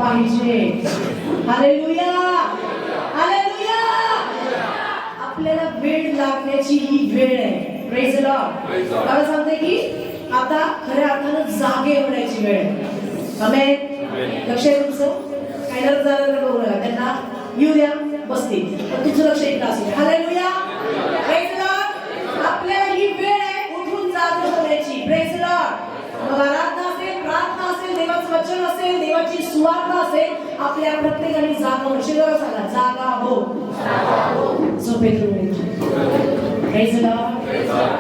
पाहिजे. Hallelujah, hallelujah. आपल्याला वेळ लागण्याची ही वेळ आहे. Praise the Lord. मला सांगते की आता खऱ्या अर्थानं जागे होण्याची वेळ आहे. आमेन. लक्ष आहे तुमचं? काही ना जाणार बघू नका, त्यांना येऊ द्या, बसतील, पण तुमचं लक्ष इकडं असेल. Hallelujah, praise the Lord. आपल्याला ही वेळ आहे उठून जागे होण्याची. Praise the Lord. मग आराधना असेल, प्रार्थना असेल, देवाचं वचन असेल, देवाची सुवार्ता असेल, आपल्या प्रत्येकाने जागा हो. शिवाय सांगा, जागा हो. झोपेतून प्रेज द लॉर्ड.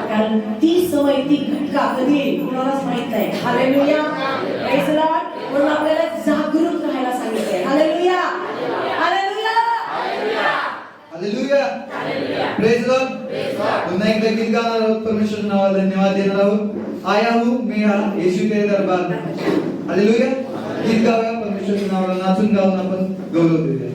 कारण ती सवय, ती घटका कधी येईल कुणालाच माहित नाही. Hallelujah, praise the Lord. म्हणून आपल्याला जागरूक राहायला सांगितलंय. Hallelujah, hallelujah. Praise Lord. पुन्हा एकदा गीत गाणार आहोत, परमेश्वराच्या नावाला धन्यवाद देणार आहोत. आया हूं मैं यहाँ यीशु तेरे दरबार में. हालेलुया. गीत गाऊया, परमेश्वराच्या नावाला नाचून गाऊन आपण गौरव देऊया.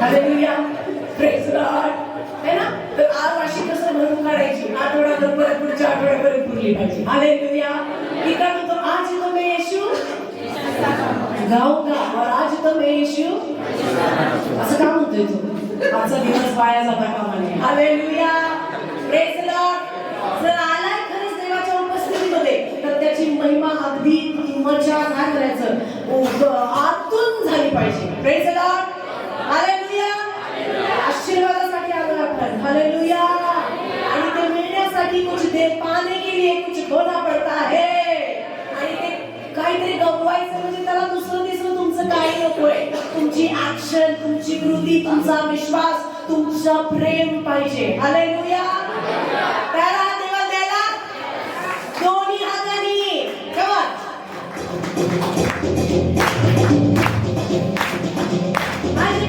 हालेलुया प्रेज गॉड है ना. तर आज अशी कसं भरून काढायची, आठवड्याभर परत पुढच्या आठवड्यापर्यंत पुरली पाहिजे. हालेलुया. इकडे तो आज तो मैं यीशु गाऊंगा और आज तो मैं यीशु असं का म्हणतोय तो. आजचा दिवस वाया जाता कामा नये. Hallelujah praise God. जर आलाय खरंच देवाच्या उपस्थितीमध्ये तर त्याची महिमा अगदी मजा काय करायचं आतून झाली पाहिजे. Praise God. हालेलुया. आशीर्वादासाठी आलो आपण. हालेलुया. आणि ते मिळण्यासाठी कुछ देर पाने के लिए कुछ खोना पड़ता है. आणि ते काहीतरी गमवायचं म्हणजे त्याला दुसरं तिसरं तुमचं काही नकोय. तुमची ऍक्शन, तुमची कृती, तुमचा विश्वास, तुमचं प्रेम पाहिजे. हालेलुया. त्याला देवा द्यायला दोन्ही हातांनी. कमॉन. आज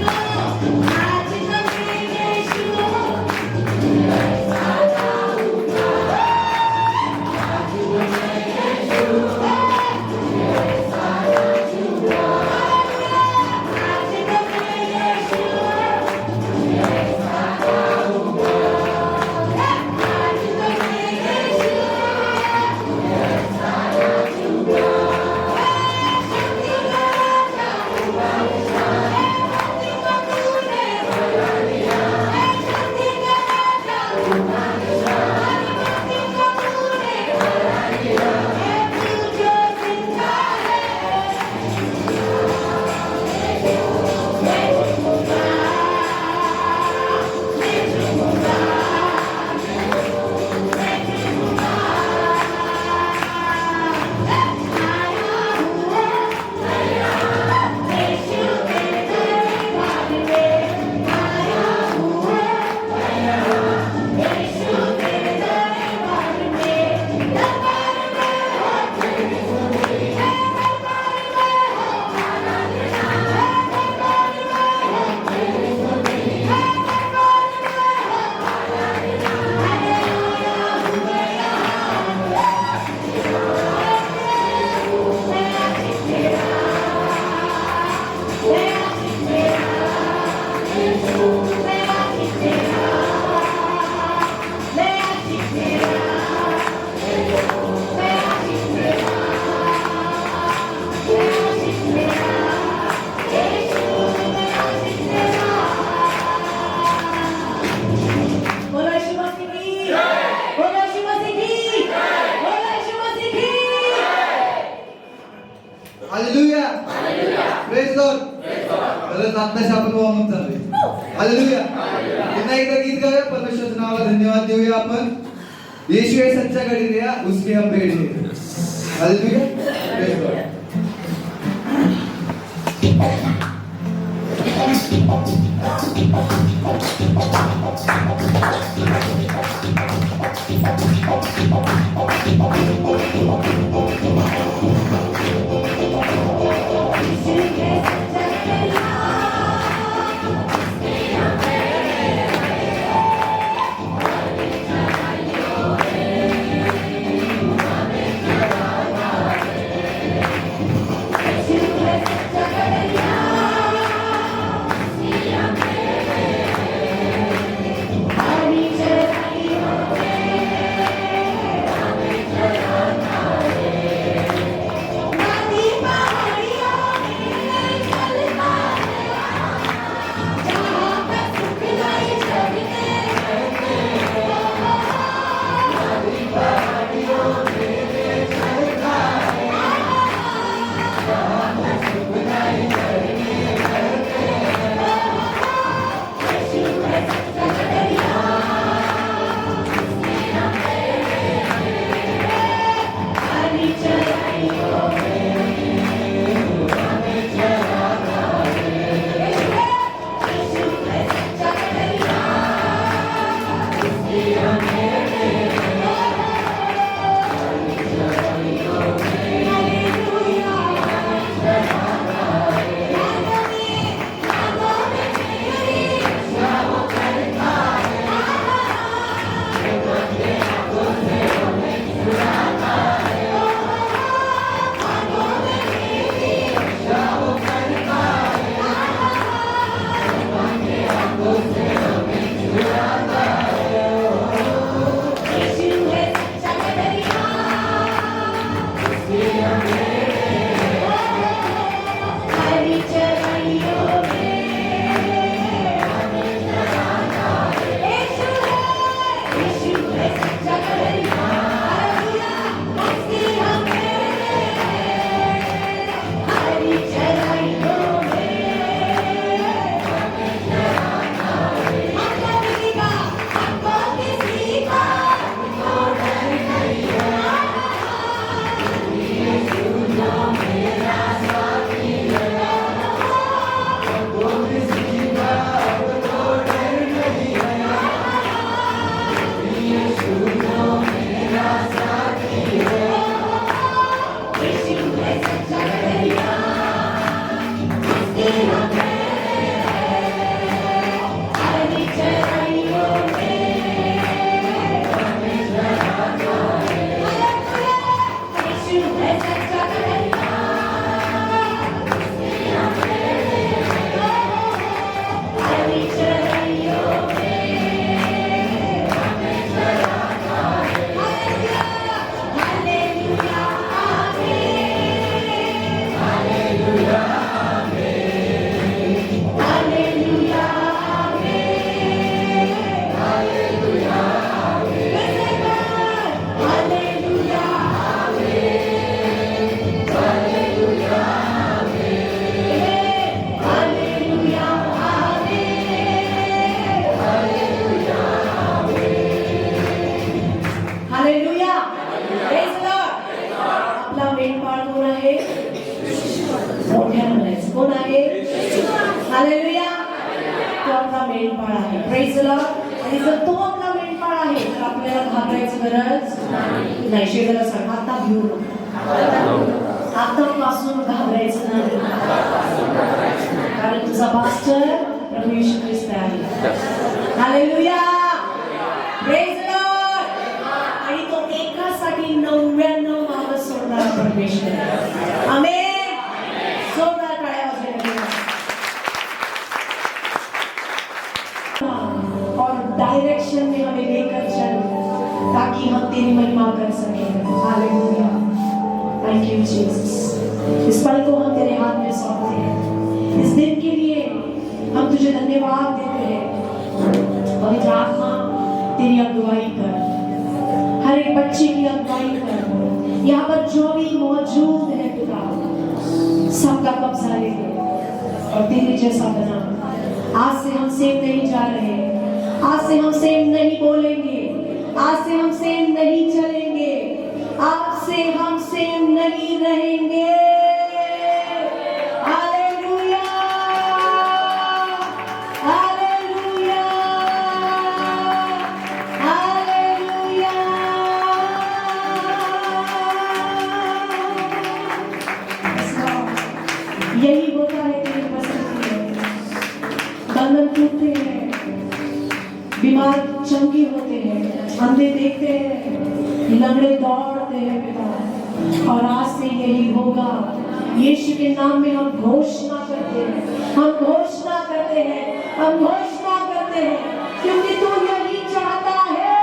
आत्ताच आपण वाहून चाललोय. हालेलुया. पुन्हा एकदा गीत गाऊया, परमेश्वराच्या नावाला धन्यवाद देऊया आपण. यीशु है सच्चा गलीलिया, उसके हम भेड़ हैं. हालेलुया. Praise God. हालेलुया. तो आपला मेंढपाळ आहे. Praise the Lord. आणि जर तो आपला मेंढपाळ आहे तर आपल्याला घाबरायची गरज नाही. शेजाऱ्याला सांग, आता भिऊ नका, आतापासून घाबरायचं नाही, कारण तुझा मास्टर प्रभू येशू ख्रिस्त आहे. हालेलुया. Praise the Lord. आणि तो एकासाठी 99 माग सोडणारा परमेश्वर आहे. आमेन. जोरदार टाळ्या वाजवूया. और डायरेक्शन में हमें लेकर चल ताकि हम तेरी महिमा कर सकें. हालेलुया. Thank you Jesus. इस पल को हम तेरे हाथ में सौंपते हैं. इस दिन के लिए हम तुझे धन्यवाद देते हैं. पवित्र आत्मा तेरी अगुवाई कर, हर एक बच्चे की अगुवाई कर. यहाँ पर जो भी मौजूद है खुदा, सबका कब्जा ले ले. और तेरे जैसा बना। आज से हम सेम नहीं जा रहे, आज से हम सेम नहीं बोलेंगे, आज से हम सेम नहीं चलेंगे, आज से हम सेम नहीं रहेंगे। Hallelujah, hallelujah, hallelujah. यही होता है तेरी उपस्थिति में। बंधन टूटते हैं, बीमार चंगी होते हैं, अंधे देखते हैं, लंगड़े दौड़ते हैं पिता। और आज से यही होगा। यीशु के नाम में हम घोषणा करते हैं, हम घोषणा करते हैं, हम घोषणा करते हैं, क्योंकि तू यही चाहता है।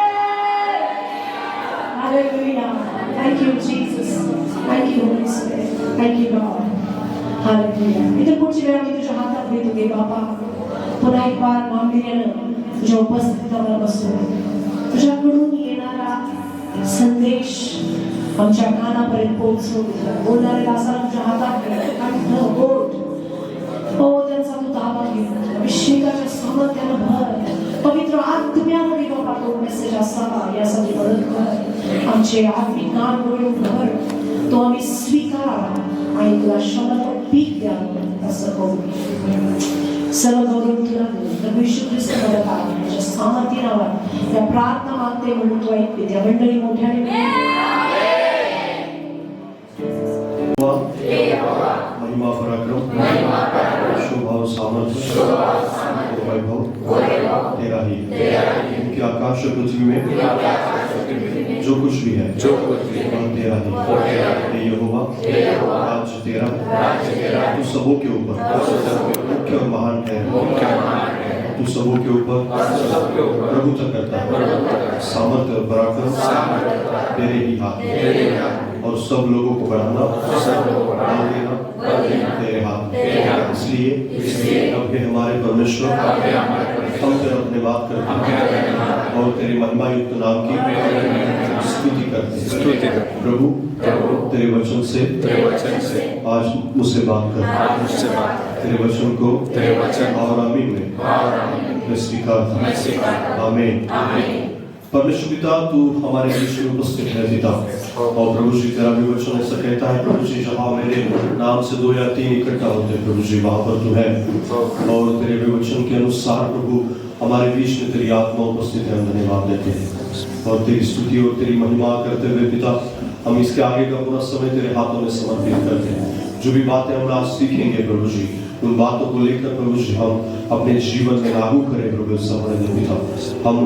Hallelujah. Thank you Jesus, thank you Holy spirit, thank you God. Hallelujah. इथे पुढची वेळ आम्ही तुझ्या हातात देतो दे बाबा. पुन्हा एक बार गांभीर्यानं तुझ्या उपस्थितीवर बसतो. तुझ्याकडून येणारा संदेश आमच्या कानापर्यंत पोहोचवू. बोलणारे दासाला तुझ्या हातात घे. बोट हो त्यांचा तू ताबा घे. अभिषेकाच्या सामर्थ्यानं भर. पवित्र आत्म्यामध्ये बाबा तो मेसेज असावा यासाठी मदत कर. आमचे आत्मिक कान डोळे भर. तो आम्ही स्वीकार आणि तुला शब्दाचं पीक द्यावं असं करू. सर्व गौरव तुला प्रभू येशू ख्रिस्त नावाच्या सामर्थ्य नावात या प्रार्थना मागते म्हणून तू ऐकते. त्या मंडळी मोठ्याने महिमा पराक्रम शोभा और सामर्थ्य वैभव तेरा ही क्योंकि आकाश और पृथ्वी में जो कुछ भी है वह तेरा ही। हे यहोवा राज्य तेरा तू सबों के ऊपर मुख्य और महान है। तू सबों के ऊपर प्रभुत्व करता है। सामर्थ्य और पराक्रम तेरे ही हाथ और सब लोगों को बढ़ाना तेरे हाथ। इसलिए अब के हमारे परमेश्वर हम तेरा धन्यवाद करते हैं और तेरे महिमा युक्त नाम की स्तुति करते हैं। प्रभु तेरे वचन से आज मुझसे बात कर। तेरे वचन को और आमीन में मैं स्वीकार करता हूं। आमीन। परमेश्वर पिता तू हमारे बीच में उपस्थित है पिता और प्रभु जी तेरा भी वचन ऐसा कहता है प्रभु जी जहाँ मेरे नाम से 2 या 3 इकट्ठा होते हैं प्रभु जी वहाँ पर तू है। और तेरे भी वचन के अनुसार प्रभु हमारे बीच में तेरी आत्मा उपस्थित है। हम धन्यवाद देते हैं और तेरी स्तुति और तेरी महिमा करते हुए पिता हम इसके आगे का पूरा समय तेरे हाथों में समर्पित करते हैं। जो भी बातें हम आज सीखेंगे प्रभु जी उन बातों को लेकर प्रभु जी हम अपने जीवन में लागू करें प्रभु समय पिता। हम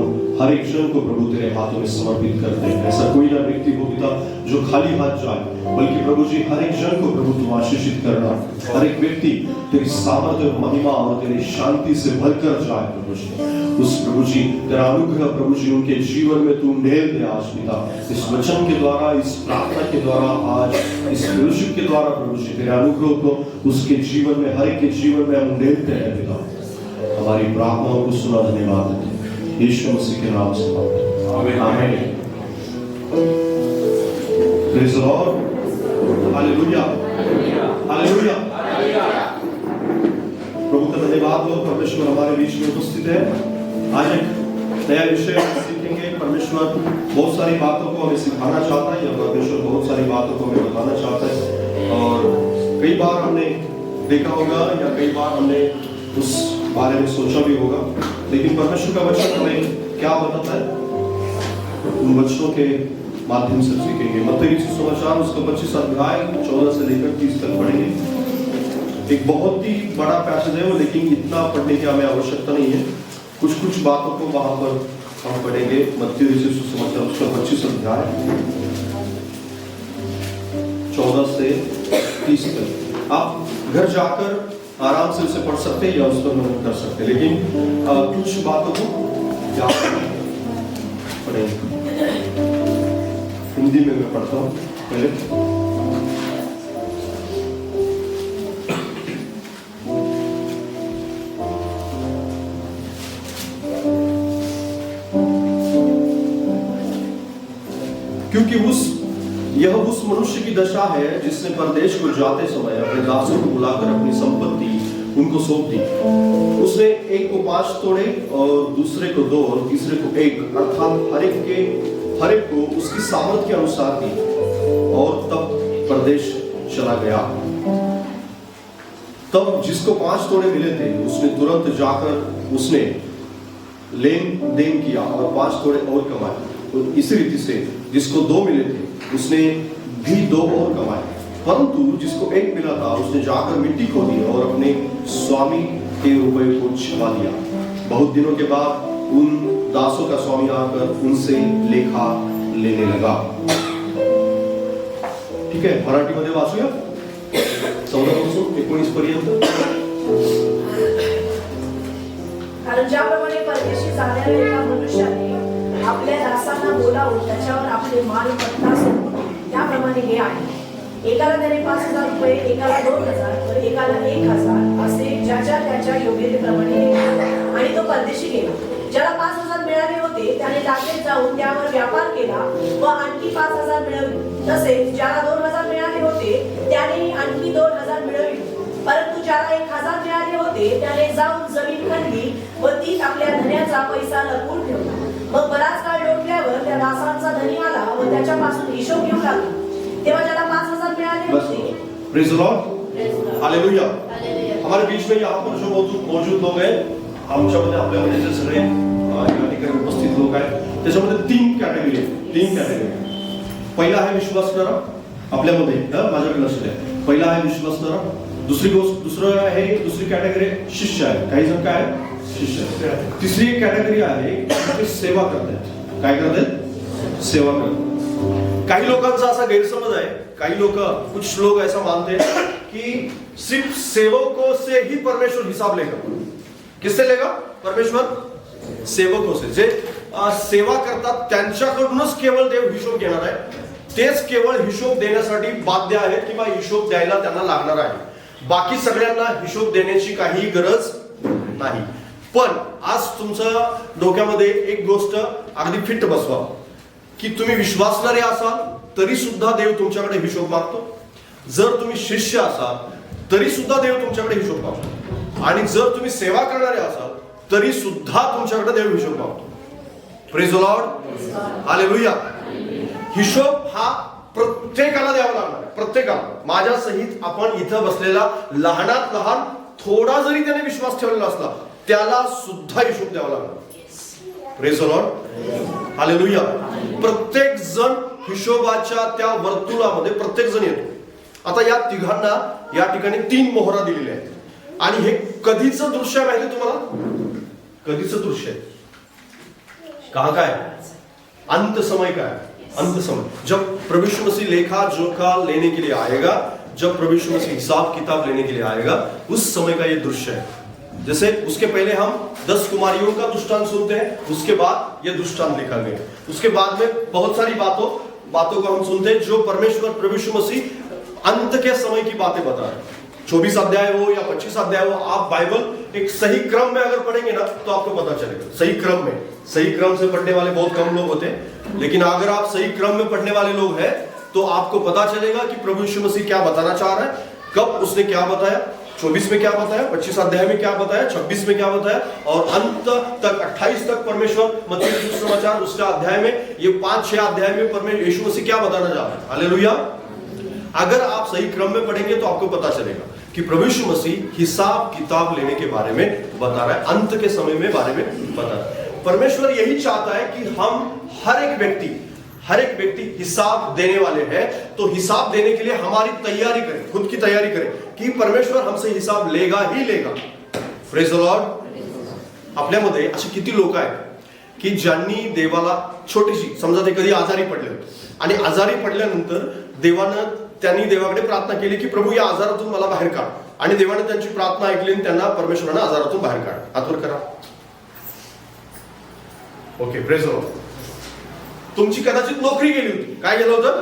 हर एक जन को प्रभु तेरे हाथों में समर्पित करते हैं। ऐसा कोई ना व्यक्ति हो पिता जो खाली हाथ जाए बल्कि प्रभु जी हर एक जन को प्रभु तुम आशीषित करना। हर एक व्यक्ति तेरी सामर्थ्य और महिमा और तेरी शांति से भरकर जाए प्रभु जी। उस प्रभु जी तेरा अनुग्रह प्रभु जी उनके जीवन में तू मेल दे आज पिता। इस वचन के द्वारा इस प्रार्थना के द्वारा आज इस फेलोशिप के द्वारा प्रभु जी तेरे अनुग्रह को उसके जीवन में हर एक के जीवन में हम मेलते हैं पिता। हमारी प्रार्थनाओं को सुना धन्यवाद देते हैं यीशु मसीह के नाम से आमीन। Praise the Lord. Hallelujah hallelujah. प्रभु का धन्यवाद हो। परमेश्वर हमारे बीच में उपस्थित है। आज एक नया विषय सीखेंगे। परमेश्वर बहुत सारी बातों को हमें सिखाना चाहता है या परमेश्वर बहुत सारी बातों को हमें बताना चाहता है। और कई बार हमने देखा होगा या कई बार हमने उस बारे में सोचा भी होगा लेकिन परमेश्वर का वचन हमें क्या बताता है उन वचनों के माध्यम से सीखेंगे। मत्ती सुसमाचार उसका 25 अध्याय 14 से लेकर 30 तक पढ़ेंगे। एक बहुत ही बड़ा पैसेज है वो लेकिन इतना पढ़ने की हमें आवश्यकता नहीं है। कुछ कुछ बातों को वहां पर हम पढ़ेंगे। मत्ती सुसमाचार उसका 25 अध्याय 14 से 30 तक। आप घर जाकर आराम से उसे पढ़ सकते हैं या उस पर मनन कर सकते हैं लेकिन कुछ बातों को याद पढ़ेंगे। हिंदी में मैं पढ़ता हूँ पहले। क्योंकि यह उस मनुष्य की दशा है जिसने परदेश को जाते समय अपने दासों को बुलाकर अपनी संपत्ति उनको सौंप दी। उसने एक को 5 तोड़े और दूसरे को 2 और तीसरे को 1, अर्थात हर एक को उसकी सामर्थ के अनुसार दी, और तब परदेश चला गया। तब जिसको 5 तोड़े मिले थे उसने तुरंत जाकर उसने लेन देन किया और 5 तोड़े और कमाए। और इसी रीति से जिसको 2 मिले थे उसने भी 2 और कमाए। परंतु जिसको 1 मिला था उसने जाकर मिट्टी खोदी और अपने स्वामी के रुपये को छिपा दिया। बहुत दिनों के बाद उन दासों का स्वामी आकर उनसे लेखा लेने लगा। ठीक है, मराठीमध्ये वाचूया 14 पासून 19 पर्यंत। कारण ज्याप्रमाणे परदेशी जाणाऱ्या एका मनुष्याने आपल्या दासांना बोलावून त्याच्यावर आपले मालमत्ता सोपवली, त्याप्रमाणे हे आहे। एकाला त्याने 5,000 रुपये, एकाला 2,000 तर एकाला 1,000 असे ज्याच्या त्याच्या योग्यतेप्रमाणे दिले। आणि तो परदेशी गेला। ज्याला 5,000 मिळाले होते त्याने लागेल जाऊन त्यावर व्यापार केला व आणखी 5,000 मिळवले। तसेच ज्याला 2,000 मिळाले होते त्याने आणखी 2,000 मिळवले। परंतु ज्याला 1,000 मिळाले होते त्याने जाऊन जमीन खणली व ती आपल्या धन्याचा पैसा लपवून ठेवला। मग बराच काळ लोटल्यावर त्या दासांचा धनी आला व त्याच्यापासून हिशोब घेऊ लागला। तेव्हा ज्याला 5,000 मिळाले होते, प्रेज द लॉर्ड, हालेलुया। हमारे बीच में यहाँ पर जो मौजूद लोग हैं, आमच्यामध्ये आपल्यामध्ये जे सगळे या ठिकाणी उपस्थित लोक आहेत त्याच्यामध्ये 3 कॅटेगरी आहेत। 3 कॅटेगरी। पहिला आहे विश्वासणारा, आपल्यामध्ये माझ्याकडे लक्ष द्या। पहिला आहे विश्वासणारा, दुसरं आहे, दुसरी कॅटेगरी शिष्य आहे। काही जण काय शिष्य आहे। तिसरी एक कॅटेगरी आहे ते सेवा करतात। काय करतात? सेवा करतात। काही लोकांचा असा गैरसमज है, कई लोग, कुछ लोग ऐसा मानते हैं कि सिर्फ सेवकों से ही परमेश्वर हिसाब लेगा। किससे लेगा? परमेश्वर सेवकों से, जे सेवा करतात त्यांच्याकडूनच केवळ देव हिशोब घेणार आहे। तेच केवळ हिशोब देण्यासाठी बाध्य आहेत किंवा हिशोब द्यायला त्यांना लागणार आहे। बाकी सगळ्यांना हिशोब देण्याची काही गरज नाही। पण आज तुमच्या डोक्यामध्ये एक गोष्ट अगदी फिट बसवा की तुम्ही विश्वासणारे असाल तरी सुद्धा देव तुमच्याकडे हिशोब मागतो। जर तुम्ही शिष्य असाल तरी सुद्धा देव तुमच्याकडे हिशोब मागतो, आणि जर तुम्ही सेवा करणारे असाल तरी सुद्धा तुमच्याकडे देव हिशोब मागतो। Praise the Lord, hallelujah. हिशोब हा प्रत्येकाला द्यावा लागणार आहे, प्रत्येकाला। माझ्या सहित आपण इथं बसलेला लहानात लहान थोडा जरी त्याने विश्वास ठेवलेला असला त्याला सुद्धा हिशोब द्यावा लागणार। Praise the Lord, hallelujah. प्रत्येक जण हिशोबाच्या त्या वर्तुळामध्ये प्रत्येक जण येतो। आता या तिघांना या ठिकाणी 3 मोहरा दिलेल्या आहेत, आणि हे कधीचं दृश्य आहे माहिती तुम्हाला? कधीचं दृश्य आहे? कहां का है? अंत समय का है। अंत समय, जब प्रभु यीशु मसीह लेखा जोखा लेने के लिए आएगा, जब प्रभु यीशु मसीह हिसाब किताब लेने के लिए आएगा, उस समय का ये दृश्य है। जैसे उसके पहले हम 10 कुमारियों का दृष्टांत सुनते हैं, उसके बाद ये दृष्टांत लिखा गया। उसके बाद में बहुत सारी बातों को हम सुनते हैं जो परमेश्वर प्रभु यीशु मसीह अंत के समय की बातें बता रहे हैं। 24 अध्याय हो या 25 अध्याय हो, आप बाइबल एक सही क्रम में अगर पढ़ेंगे ना तो आपको पता चलेगा। सही क्रम में, सही क्रम से पढ़ने वाले बहुत कम लोग होते हैं, लेकिन अगर आप सही क्रम में पढ़ने वाले लोग हैं तो आपको पता चलेगा कि प्रभु यीशु मसीह क्या बताना चाह रहा है, कब उसने क्या बताया, 24 में क्या बताया, 25 अध्याय में क्या बताया, 26 में क्या बताया, और अंत तक 28 तक परमेश्वर मत्ती सुसमाचार उसका अध्याय में, ये 5-6 अध्याय में परमेश्वर यीशु मसीह क्या बताना चाह रहा है। हालेलुया। अगर आप सही क्रम में पढ़ेंगे तो आपको पता चलेगा कि प्रभु यीशु मसीह हिसाब किताब लेने के बारे में बता रहा है, अंत के समय में बारे में बता रहा है। परमेश्वर यही चाहता है कि हम हर एक व्यक्ति हिसाब देने वाले हैं, तो हिसाब देने के लिए हमारी तैयारी करें, खुद की तैयारी करें कि परमेश्वर हमसे हिसाब लेगा ही लेगा। Praise the Lord. आपल्यामध्ये असे किती लोक आहेत की ज्यांनी देवाला छोटीशी, समजा ते कधी आजारी पडले होते आणि आजारी पडल्यानंतर त्यांनी देवाकडे प्रार्थना केली की प्रभू या आजारातून मला बाहेर काढ, आणि देवाने त्यांची प्रार्थना ऐकली आणि त्यांना परमेश्वराने आजारातून बाहेर काढ। हातवर करा। Okay, praise the Lord. तुमची कदाचित नोकरी गेली होती, काय गेलं होतं?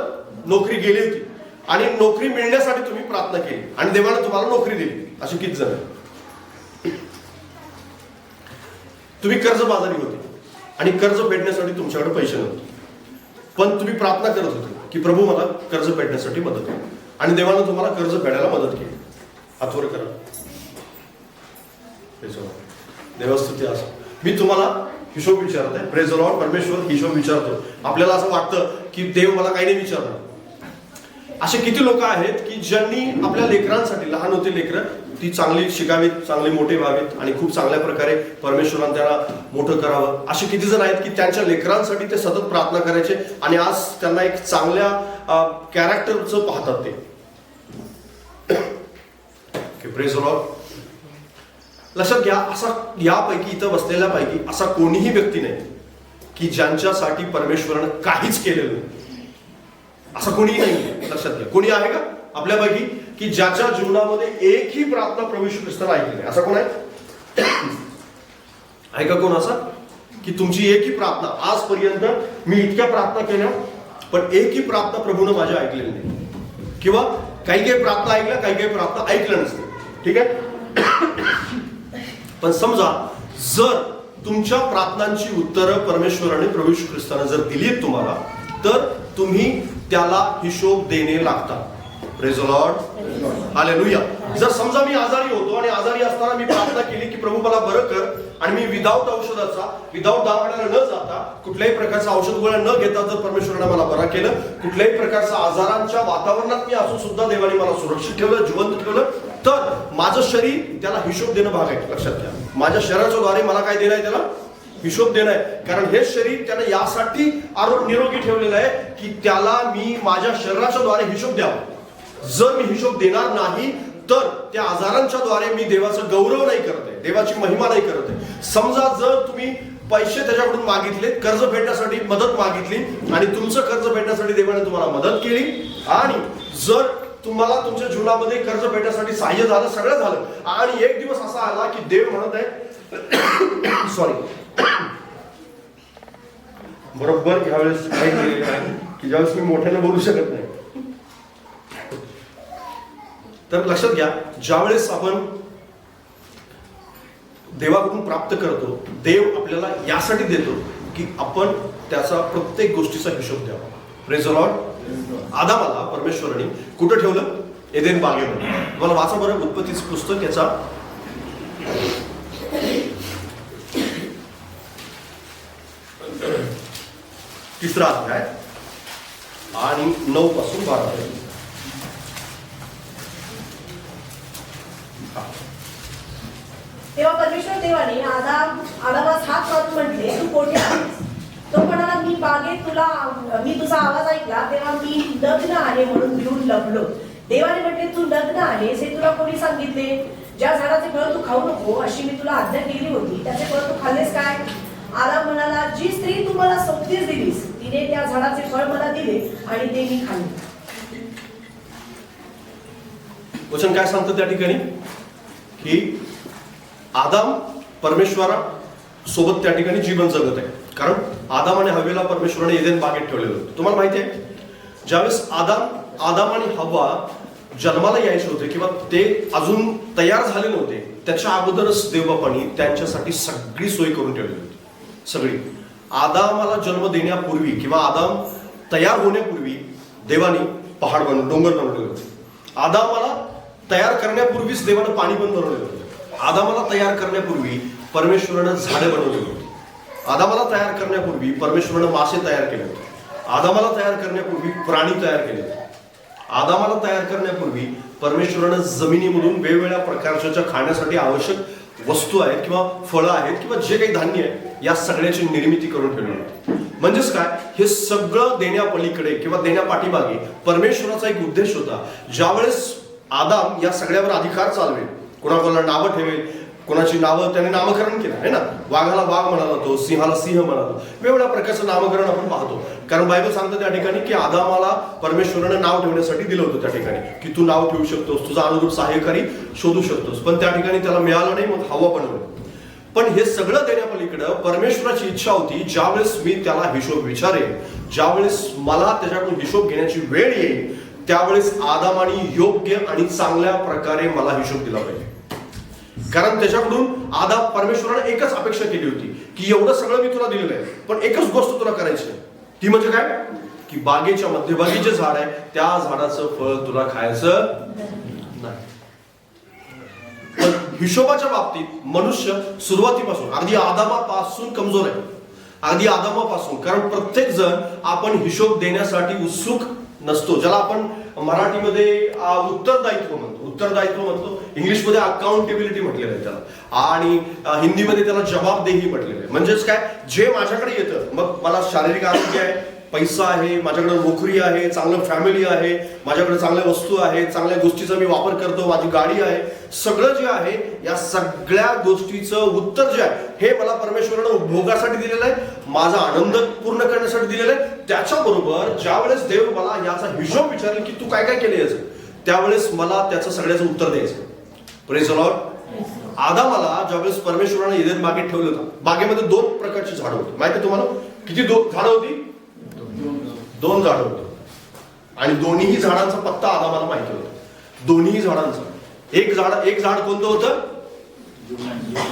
नोकरी गेली होती, आणि नोकरी मिळण्यासाठी तुम्ही प्रार्थना केली आणि देवाने तुम्हाला नोकरी दिली। असे किती जण? तुम्ही कर्जबाजारी होते आणि कर्ज फेडण्यासाठी तुमच्याकडे पैसे नव्हते, पण तुम्ही प्रार्थना करत होते की प्रभू मला कर्ज फेडण्यासाठी मदत कर, आणि देवाने तुम्हाला कर्ज फेडायला मदत केली। हातवर करा। देवस्तुती असो. मी तुम्हाला हिशोब विचारत आहे. Praise the Lord. परमेश्वर हिशोब विचारतो. आपल्याला असं वाटतं की देव मला काही नाही विचारणार. असे किती लोक आहेत की ज्यांनी आपल्या लेकरांसाठी, लहान होते लेकरं, ती चांगली शिकावीत, चांगली मोठे व्हावीत आणि खूप चांगल्या प्रकारे परमेश्वराने त्यांना मोठं करावं. असे किती जण आहेत की त्यांच्या लेकरांसाठी ते सतत प्रार्थना करायचे आणि आज त्यांना एक चांगल्या कॅरेक्टरचं पाहतात ते. Praise the Lord. लक्षात घ्या, असा यापैकी इथं बसलेल्यापैकी असा कोणीही व्यक्ती नाही की ज्यांच्यासाठी परमेश्वरानं काहीच केलेलं नाही. असं कोणीही नाही. लक्षात घ्या. कोणी आहे का आपल्यापैकी की ज्याच्या जीवनामध्ये एकही प्रार्थना प्रभू येशू ख्रिस्ताने ऐकली नाही? असा कोण आहे? का कोण असा की तुमची एकही प्रार्थना आजपर्यंत मी इतक्या प्रार्थना केल्या पण एकही प्रार्थना प्रभूनं माझ्या ऐकलेली नाही, किंवा काही काही प्रार्थना ऐकल्या, काही काही प्रार्थना ऐकल्या नसते. ठीक आहे. पण समजा जर तुमच्या प्रार्थनांची उत्तरं परमेश्वराने प्रभू येशू ख्रिस्ताने जर दिलीत तुम्हाला, तर तुम्ही त्याला हिशोब देणे लागतात. Praise the Lord. हालेलुया. जर समजा मी आजारी होतो आणि आजारी असताना मी प्रार्थना केली की प्रभू मला बरं कर, आणि मी विदाऊट औषधाचा, विदाऊट दवाखान्याला न जाता, कुठल्याही प्रकारचा औषध गोळ्या न घेता जर परमेश्वराने मला बरा केलं, कुठल्याही प्रकारच्या आजारांच्या वातावरणात मी असून सुद्धा देवाने मला सुरक्षित ठेवलं, जिवंत ठेवलं, तर माझं शरीर त्याला हिशोब देणं भाग आहे. लक्षात घ्या. माझ्या शरीराच्या द्वारे मला काय देणं आहे? त्याला हिशोब देणं आहे. कारण हे शरीर त्याने यासाठी निरोगी ठेवलेलं आहे की त्याला मी माझ्या शरीराच्या द्वारे हिशोब द्यावा. जर मी हिशोब देणार नाही तर त्या आजारांच्या द्वारे मी देवाचा गौरव नाही करत आहे, देवाची महिमा नाही करत आहे. समजा जर तुम्ही पैसे त्याच्याकडून मागितले, कर्ज फेडण्यासाठी मदत मागितली आणि तुमचं कर्ज फेडण्यासाठी देवाने तुम्हाला मदत केली, आणि जर तुम्हाला तुमच्या जीवनामध्ये कर्ज फेडण्यासाठी सहाय्य झालं, सगळं झालं, आणि एक दिवस असा आला की देव म्हणत आहे सॉरी, बरोबर ह्यावेळेस काय केलेलं आहे की ज्यावेळेस मी मोठ्याने बोलू शकत नाही. तर लक्षात घ्या, ज्यावेळेस आपण देवाकडून प्राप्त करतो, देव आपल्याला यासाठी देतो की आपण त्याचा प्रत्येक गोष्टीचा हिशोब द्यावा. Praise the Lord. आदामाला परमेश्वराने कुठं ठेवलं? एदेन बागेमध्ये. मला वाचा बरं उत्पत्तीचं पुस्तक, याचा 3रा अध्याय आणि 9 पासून 12 पर्यंत. तेव्हा परमेश्वर देवाने आदामास हात मारून म्हटले, तू कोठे आहेस? तो म्हणाला, मी बागेत मी तुझा आवाज ऐकला तेव्हा मी नग्न आहे म्हणून भिवून लपलो. देवाने म्हटले, तू नग्न आहेस हे तुला कोणी सांगितले? ज्या झाडाचे फळ तू खाऊ नको अशी मी तुला आज्ञा केली होती, त्याचे फळ तू खाल्लेस काय? आदाम म्हणाला, जी स्त्री तू मला सोबतीस दिलीस तिने त्या झाडाचे फळ मला दिले आणि ते मी खाल्ले. वचन काय सांगतं त्या ठिकाणी की आदाम परमेश्वरा सोबत त्या ठिकाणी जीवन जगत आहे. कारण आदाम आणि हव्वेला परमेश्वराने एदेन बागेत ठेवलेलं होतं. तुम्हाला माहिती आहे, ज्यावेळेस आदाम आणि हव्वा जन्माला यायचे होते किंवा ते अजून तयार झाले नव्हते, त्याच्या अगोदरच देवबापांनी त्यांच्यासाठी सगळी सोय करून ठेवलेली होती. सगळी. आदामाला जन्म देण्यापूर्वी किंवा आदाम तयार होण्यापूर्वी देवानी पहाड डोंगर बनवलेले होते. आदामाला तयार करण्यापूर्वीच देवानं पाणी पण बनवलेलं होतं. आदामाला तयार करण्यापूर्वी परमेश्वरानं झाडे बनवलेली होती. आदामाला तयार करण्यापूर्वी परमेश्वरानं मासे तयार केले होते. आदामाला तयार करण्यापूर्वी प्राणी तयार केले होते. आदामाला तयार करण्यापूर्वी परमेश्वरानं जमिनीमधून वेगवेगळ्या प्रकारच्या खाण्यासाठी आवश्यक वस्तू आहेत किंवा फळं आहेत किंवा जे काही धान्य आहे या सगळ्याची निर्मिती करून ठेवली होती. म्हणजेच काय, हे सगळं देण्यापलीकडे किंवा देण्यापाठीमागे परमेश्वराचा एक उद्देश होता. ज्यावेळेस आदाम या सगळ्यावर अधिकार चालवेल, कोणाकोणाला नावं ठेवेल, कोणाची नावं त्याने नामकरण केलं आहे ना, वाघाला वाघ म्हणाला तो, सिंहाला सिंह म्हणाला, वेगवेगळ्या प्रकारचं नामकरण आपण पाहतो. कारण बायबल सांगतं त्या ठिकाणी की आदामाला परमेश्वरानं नाव ठेवण्यासाठी दिलं होतं त्या ठिकाणी की तू नाव ठेवू शकतोस, तुझा अनुरूप सहाय्यकारी शोधू शकतोस. पण त्या ठिकाणी त्याला मिळालं नाही, मग हवा बनवलं. पण हे सगळं देण्यापलीकडं परमेश्वराची इच्छा होती, ज्यावेळेस मी त्याला हिशोब विचारेन, ज्यावेळेस मला त्याच्याकडून हिशोब घेण्याची वेळ येईल, त्यावेळेस आदामाने योग्य आणि चांगल्या प्रकारे मला हिशोब दिला पाहिजे. कारण त्याच्याकडून परमेश्वराने एकच अपेक्षा केली होती की एवढं सगळं मी तुला दिलेलं आहे, पण एकच गोष्ट तुला करायची आहे. ती म्हणजे काय, की बागेच्या मध्यभागी जे झाड आहे त्या झाडाचं फळ तुला खायचं नाही. पण हिशोबाच्या बाबतीत मनुष्य सुरुवातीपासून अगदी आदामापासून कमजोर आहे, अगदी आदामापासून. कारण प्रत्येक जण आपण हिशोब देण्यासाठी उत्सुक नसतो. ज्याला आपण मराठीमध्ये उत्तरदायित्व म्हणतो, इंग्लिशमध्ये अकाउंटेबिलिटी म्हटलेलं आहे त्याला, आणि हिंदीमध्ये त्याला जबाबदेही म्हटलेलं आहे. म्हणजेच काय, जे माझ्याकडे येतं, मग मला शारीरिक आरोग्य आहे, पैसा आहे, माझ्याकडे नोकरी आहे, चांगलं फॅमिली आहे, माझ्याकडे चांगल्या वस्तू आहेत, चांगल्या गोष्टीचा मी वापर करतो, माझी गाडी आहे, सगळं जे आहे या सगळ्या गोष्टीचं उत्तर जे आहे हे मला परमेश्वरानं उपभोगासाठी दिलेलं आहे, माझा आनंद पूर्ण करण्यासाठी दिलेला आहे. त्याच्याबरोबर ज्यावेळेस देव मला याचा हिशोब विचारेल की तू काय काय केलं याचं, त्यावेळेस मला त्याचं सगळ्याचं उत्तर द्यायचं. Praise the Lord. आदामाला ज्यावेळेस परमेश्वरानं एदेन बागेत ठेवलं होतं, बागेमध्ये 2 प्रकारची झाडं होती. माहिती आहे तुम्हाला किती झाडं होती? 2 झाडं होती. आणि दोन्ही झाडांचा पत्ता आदामाला माहिती होता. दोन्ही झाडांचा एक झाड कोणतं होतं?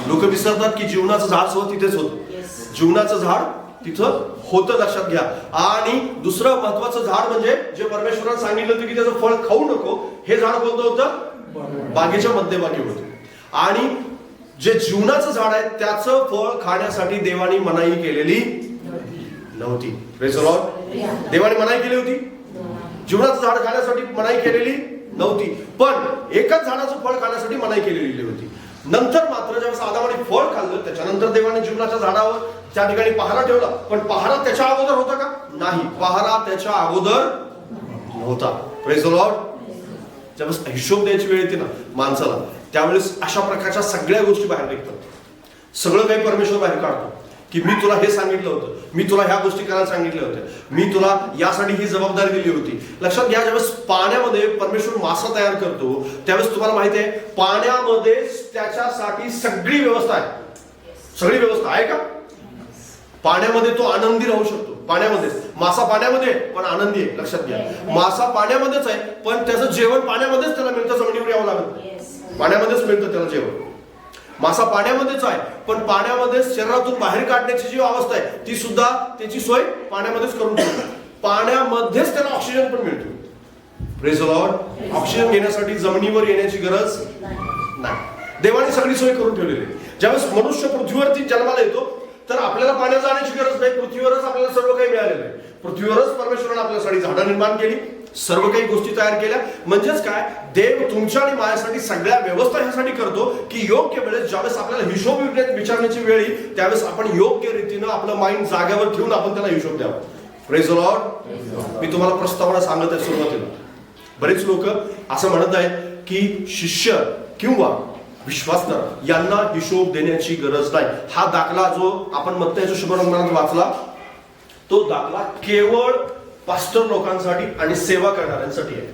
लोक विसरतात की जीवनाचं झाड सुद्धा तिथेच होतं. जीवनाचं झाड तिथं होतं, लक्षात घ्या. आणि दुसरं महत्वाचं झाड म्हणजे जे परमेश्वराने सांगितलं होतं की त्याचं फळ खाऊ नको, हे झाड कोणतं होतं? बागेच्या मध्यभागी होतं. आणि जे जीवनाचं झाड आहे त्याचं फळ खाण्यासाठी देवाने मनाई केलेली नव्हती. Praise the Lord. देवाने मनाई केली होती, जीवनाचं झाड खाण्यासाठी मनाई केलेली नव्हती, पण एकच झाडाचं फळ खाण्यासाठी मनाई केलेली होती. नंतर मात्र ज्यावेळेस आदामाने फळ खाल्लं, त्याच्यानंतर देवाने जीवनाच्या झाडावर त्या ठिकाणी पहारा ठेवला. पण पहारा त्याच्या अगोदर होता का? नाही, पहारा त्याच्या अगोदर नव्हता. Praise the Lord. ज्यावेळेस हिशोब द्यायची वेळ येते ना माणसाला, त्यावेळेस अशा प्रकारच्या सगळ्या गोष्टी बाहेर निघतात. सगळं काही परमेश्वर बाहेर काढतो की मी तुला हे सांगितलं होतं, मी तुला ह्या गोष्टी करायला सांगितल्या होत्या, मी तुला यासाठी ही जबाबदारी दिली होती. लक्षात घ्या, ज्यावेळेस पाण्यामध्ये परमेश्वर मासा तयार करतो त्यावेळेस तुम्हाला माहिती आहे पाण्यामध्ये त्याच्यासाठी सगळी व्यवस्था आहे. सगळी व्यवस्था आहे का? पाण्यामध्ये तो आनंदी राहू शकतो. पाण्यामध्ये मासा पाण्यामध्ये पण आनंदी आहे. लक्षात घ्या, मासा पाण्यामध्येच आहे पण त्याचं जेवण पाण्यामध्येच त्याला मिळतं, जमिनीवर यावं लागत, पाण्यामध्येच मिळतं त्याला जेवण. मासा पाण्यामध्येच आहे पण पाण्यामध्ये शरीरातून बाहेर काढण्याची जी अवस्था आहे ती सुद्धा त्याची सोय पाण्यामध्येच करून ठेवतो. पाण्यामध्येच त्याला ऑक्सिजन पण मिळतो. Praise the Lord. ऑक्सिजन घेण्यासाठी जमिनीवर येण्याची गरज नाही, देवाने सगळी सोय करून ठेवलेली आहे. ज्यावेळेस मनुष्य पृथ्वीवरती जन्माला येतो तर आपल्याला पाण्यात जाण्याची गरज नाही, पृथ्वीवरच आपल्याला सर्व काही मिळालेलं आहे. पृथ्वीवरच परमेश्वराने आपल्यासाठी झाडं निर्माण केली, सर्व काही गोष्टी तयार केल्या. म्हणजेच काय, देव तुमच्या आणि माझ्यासाठी सगळ्या व्यवस्था ह्यासाठी करतो की योग्य वेळेस ज्यावेळेस आपल्याला हिशोब विचारण्याची वेळ येईल त्यावेळेस आपण योग्य रीतीनं आपलं माइंड जागेवर ठेवून आपण त्याला हिशोब द्यावा. Praise the Lord. मी तुम्हाला प्रस्तावना सांगत आहे सुरुवातीला. बरेच लोक असं म्हणत आहेत की शिष्य किंवा विश्वासदार यांना हिशोब देण्याची गरज नाही. हा दाखला जो आपण मत्तयाच्या शुभवर्तमानात वाचला तो दाखला केवळ पास्टर लोकांसाठी आणि सेवा करणाऱ्यांसाठी आहे.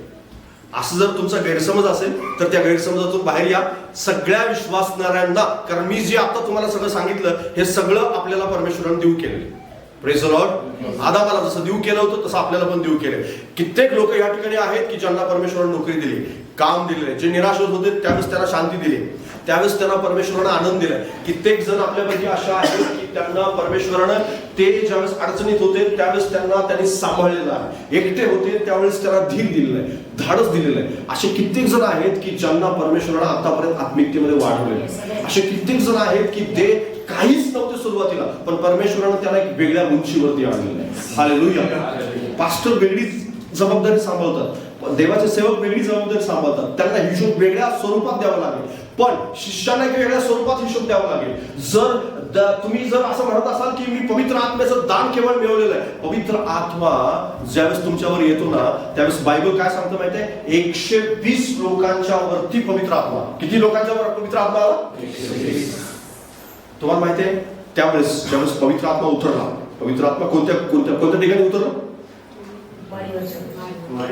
असं जर तुमचा गैरसमज असेल तर त्या गैरसमजातून बाहेर या. सगळ्या विश्वासणाऱ्यांना, कारण मी जे आता तुम्हाला सगळं सांगितलं हे सगळं आपल्याला परमेश्वराने देऊ केलेलं. Praise the Lord. आदामाला जसं देऊ केलं होतं तसं आपल्याला पण देऊ केलं. कित्येक लोक या ठिकाणी आहेत की ज्यांना परमेश्वराने नोकरी दिली, काम दिले, जे निराश होत होते त्यावेळेस त्यांना शांती दिली, त्यावेळेस त्यांना परमेश्वरानं आनंद दिलाय. कित्येक जण आपल्यापैकी अशा आहेत की त्यांना परमेश्वरानं ते ज्यावेळेस अडचणीत होते त्यावेळेस त्यांनी सांभाळलेलं आहे, एकटे होते त्यावेळेस त्यांना धीर दिलेलं आहे, धाडस दिलेलं आहे. असे कित्येक जण आहेत की ज्यांना परमेश्वरानं आतापर्यंत आत्मिकतेमध्ये वाढवलेलं आहे. असे कित्येक जण आहेत की ते काहीच नव्हते सुरुवातीला पण परमेश्वरानं त्याला एक वेगळ्या उंचीवरती आणलेलं आहे. हालेलुया. पास्टर वेगळी जबाबदारी सांभाळतात, देवाचे सेवक वेगळी जबाबदारी सांभाळतात, त्यांना हिशोब वेगळ्या स्वरूपात द्यावा लागेल, पण शिष्याला एक वेगळ्या स्वरूपात हिशोब द्यावा लागेल. तुम्ही जर असं म्हणत असाल की मी पवित्र आत्म्याचं दान केवळ मिळवलेलं आहे, पवित्र आत्मा ज्यावेळेस तुमच्यावर येतो ना त्यावेळेस बायबल काय सांगतं माहिती आहे? 120 लोकांच्या वरती पवित्र आत्मा. किती लोकांच्या वर पवित्र आत्मा आला? 120. तुम्हाला माहिती आहे त्यावेळेस ज्यावेळेस पवित्र आत्मा उतरला, पवित्र आत्मा कोणत्या ठिकाणी उतरला?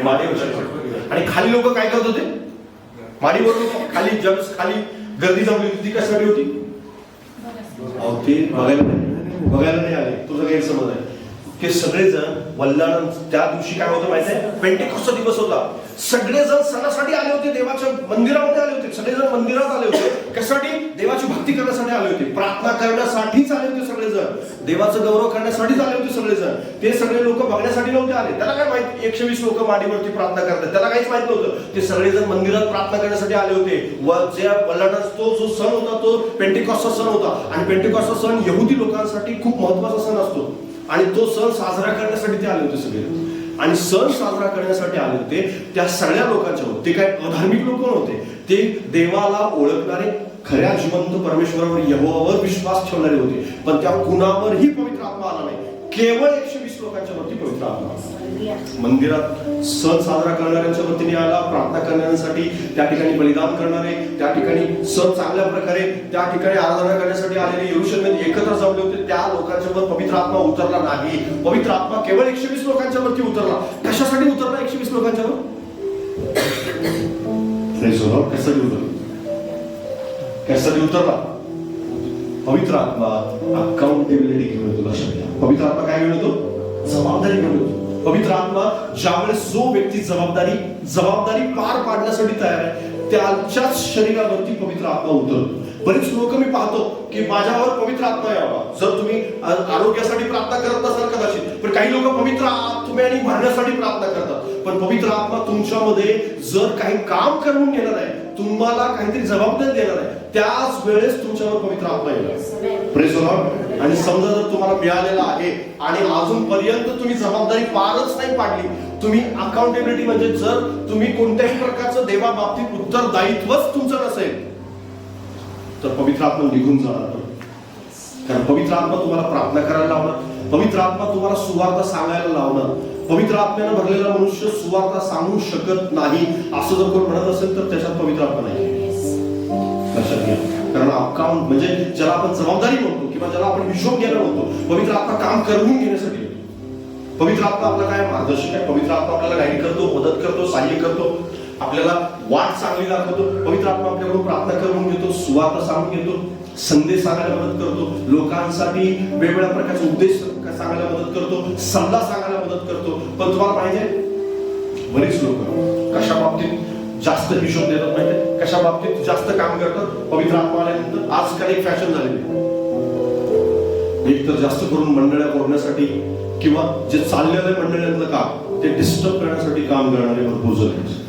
माडीवर. आणि खाली लोक काय करत होते? माडीवर खाली ज्यावेळेस खाली गर्दी जमली होती ती कशासाठी होती? ते बघायला नाही आले. तुझा गैरसमज आहे. ते सगळेजण वल्लाळ. त्या दिवशी काय होतं माहिती आहे? पेंटेकॉस्टचा दिवस होता. सगळेजण सणासाठी आले होते, देवाच्या मंदिरामध्ये आले होते, सगळेजण मंदिरात आले होते. कशासाठी? देवाची भक्ती करण्यासाठी आले होते, प्रार्थना करण्यासाठीच आले होते सगळेजण, देवाचं गौरव करण्यासाठीच आले होते सगळेजण. ते सगळे लोक बघण्यासाठी नव्हते आले. त्याला काय माहिती 120 लोक माडीवरती प्रार्थना करतात, त्याला काहीच माहित नव्हतं. ते सगळेजण मंदिरात प्रार्थना करण्यासाठी आले होते. व ज्या तो जो सण होता तो पेंटिकॉस्टचा सण होता. आणि पेंटिकॉस्टचा सण यहुदी लोकांसाठी खूप महत्वाचा सण असतो. आणि तो सण साजरा करण्यासाठी ते आले होते सगळे. आणि सण साजरा करण्यासाठी आले होते त्या सगळ्या लोकांच्यावर, ते काय अधार्मिक लोक नव्हते, ते देवाला ओळखणारे, खऱ्या जिवंत परमेश्वरावर, यहोवावर विश्वास ठेवणारे होते. पण त्या कुणावरही पवित्र आत्मा आला नाही. केवळ 120 लोकांच्या वरती पवित्र आत्मा आला. मंदिरात सण साजरा करणाऱ्यांच्या वतीने आला, प्रार्थना करण्यासाठी, त्या ठिकाणी बलिदान करणारे, त्या ठिकाणी सण चांगल्या प्रकारे त्या ठिकाणी आराधना करण्यासाठी आलेले यरूशलेमात एकत्र जमले होते. त्या लोकांच्यावर पवित्र आत्मा उतरला नाही. पवित्र आत्मा केवळ 120 लोकांच्या वरती उतरला. कशासाठी उतरला 120 लोकांच्यावर? कशासाठी उतरला? कशासाठी उतरला? पवित्र आत्मा अकाउंटेबिलिटी घेऊन येतो. लक्षात घ्या, पवित्र आत्मा काय घेऊन येतो? जबाबदारी घेऊन येतो. पवित्र आत्मा ज्यावेळेस जो व्यक्ती जबाबदारी पार पाडण्यासाठी तयार आहे, त्याच्याच शरीरावरती पवित्र आत्मा उतरतो. बरेच लोक मी पाहतो की माझ्यावर पवित्र आत्मा यावा. जर तुम्ही आरोग्यासाठी प्रार्थना करत नसाल कदाचित, पण काही लोक पवित्र आत्म्याने भरण्यासाठी प्रार्थना करतात. पण पवित्र आत्मा तुमच्यामध्ये जर काही काम करून घेणार आहे, तुम्हाला काहीतरी जबाबदारी देणार आहे, त्याच वेळेस तुमच्यावर पवित्र आत्मा येणार. Praise the Lord. आणि समजा जर तुम्हाला मिळालेला आहे आणि अजूनपर्यंत तुम्ही जबाबदारी पारच नाही पाडली, तुम्ही अकाउंटेबिलिटी म्हणजे जर तुम्ही कोणत्याही प्रकारचं देवाबाबतीत उत्तरदायित्वच तुमचं नसेल, तर पवित्र आत्मा निघून जाणार. कारण पवित्र आत्मा तुम्हाला प्रार्थना करायला लावणार, पवित्र आत्मा तुम्हाला सुवार्ता सांगायला लावणार. पवित्र आत्म्यानं भरलेला मनुष्य सुवार्ता सांगू शकत नाही असं जर कोण म्हणत असेल तर त्याच्यात पवित्र आत्मा नाही. लक्षात घ्या. कारण अकाउंट म्हणजे ज्याला आपण जबाबदारी म्हणतो किंवा ज्याला आपण हिशोब घ्यायला म्हणतो, पवित्र आत्मा काम करून घेण्यासाठी येतो. पवित्र आत्मा आपला काय मार्गदर्शक आहे. पवित्र आत्मा आपल्याला गाईड करतो, मदत करतो, सहाय्य करतो, आपल्याला वाट चांगली दाखवतो. पवित्र आत्मा आपल्याकडून प्रार्थना करून घेतो, सुवार्ता सांगून घेतो, संदेश सांगायला मदत करतो, लोकांसाठी वेगवेगळ्या प्रकारचे उपदेश सांगायला मदत करतो, सल्ला सांगायला मदत करतो. पण तुम्हाला माहितीये बरीच लोक कशा बाबतीत जास्त हिशोब देतात माहितीये, कशा बाबतीत जास्त काम करतात. पवित्र आत्मा आल्यानंतर आजकाल एक फॅशन झालेली, एक तर जास्त करून मंडळ्या करण्यासाठी किंवा जे चाललेलं आहे मंडळांचं काम ते डिस्टर्ब करण्यासाठी काम करणारे भरपूर जण आहेत.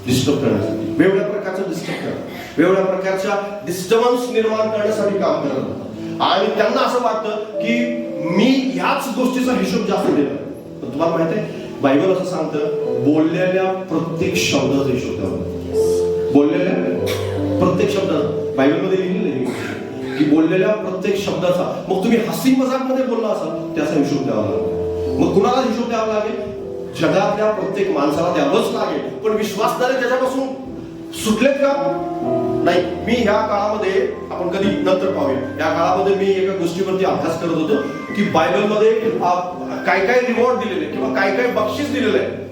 डिस्टर्ब करण्यासाठी वेगवेगळ्या प्रकारचं डिस्टर्ब करतात, वेगवेगळ्या प्रकारच्या डिस्टर्बन्स निर्माण करण्यासाठी काम करतात. आणि त्यांना असं वाटतं की मी ह्याच गोष्टीचा हिशोब जास्त देणार. पण तुम्हाला माहिती आहे बायबल असं सांगतं, बोललेल्या प्रत्येक शब्दाचा हिशोब द्यावा. बोललेल्या प्रत्येक शब्दाचा बायबलमध्ये लिहिलेलं आहे की बोललेल्या प्रत्येक शब्दाचा. मग तुम्ही हसी मजाक मध्ये बोलला असाल त्याचा हिशोब द्यावा लागेल. मग कुणाला हिशोब द्यावा लागेल? जगातल्या प्रत्येक माणसाला द्यावंच लागेल. पण विश्वासणारे त्याच्यापासून सुटलेत का? नाही. मी ह्या काळामध्ये, आपण कधी नंतर पाहूया, या काळामध्ये मी एका गोष्टीवरती अभ्यास करत होतो की बायबलमध्ये काय काय रिवॉर्ड दिलेले किंवा काय काय बक्षीस दिलेलं आहे.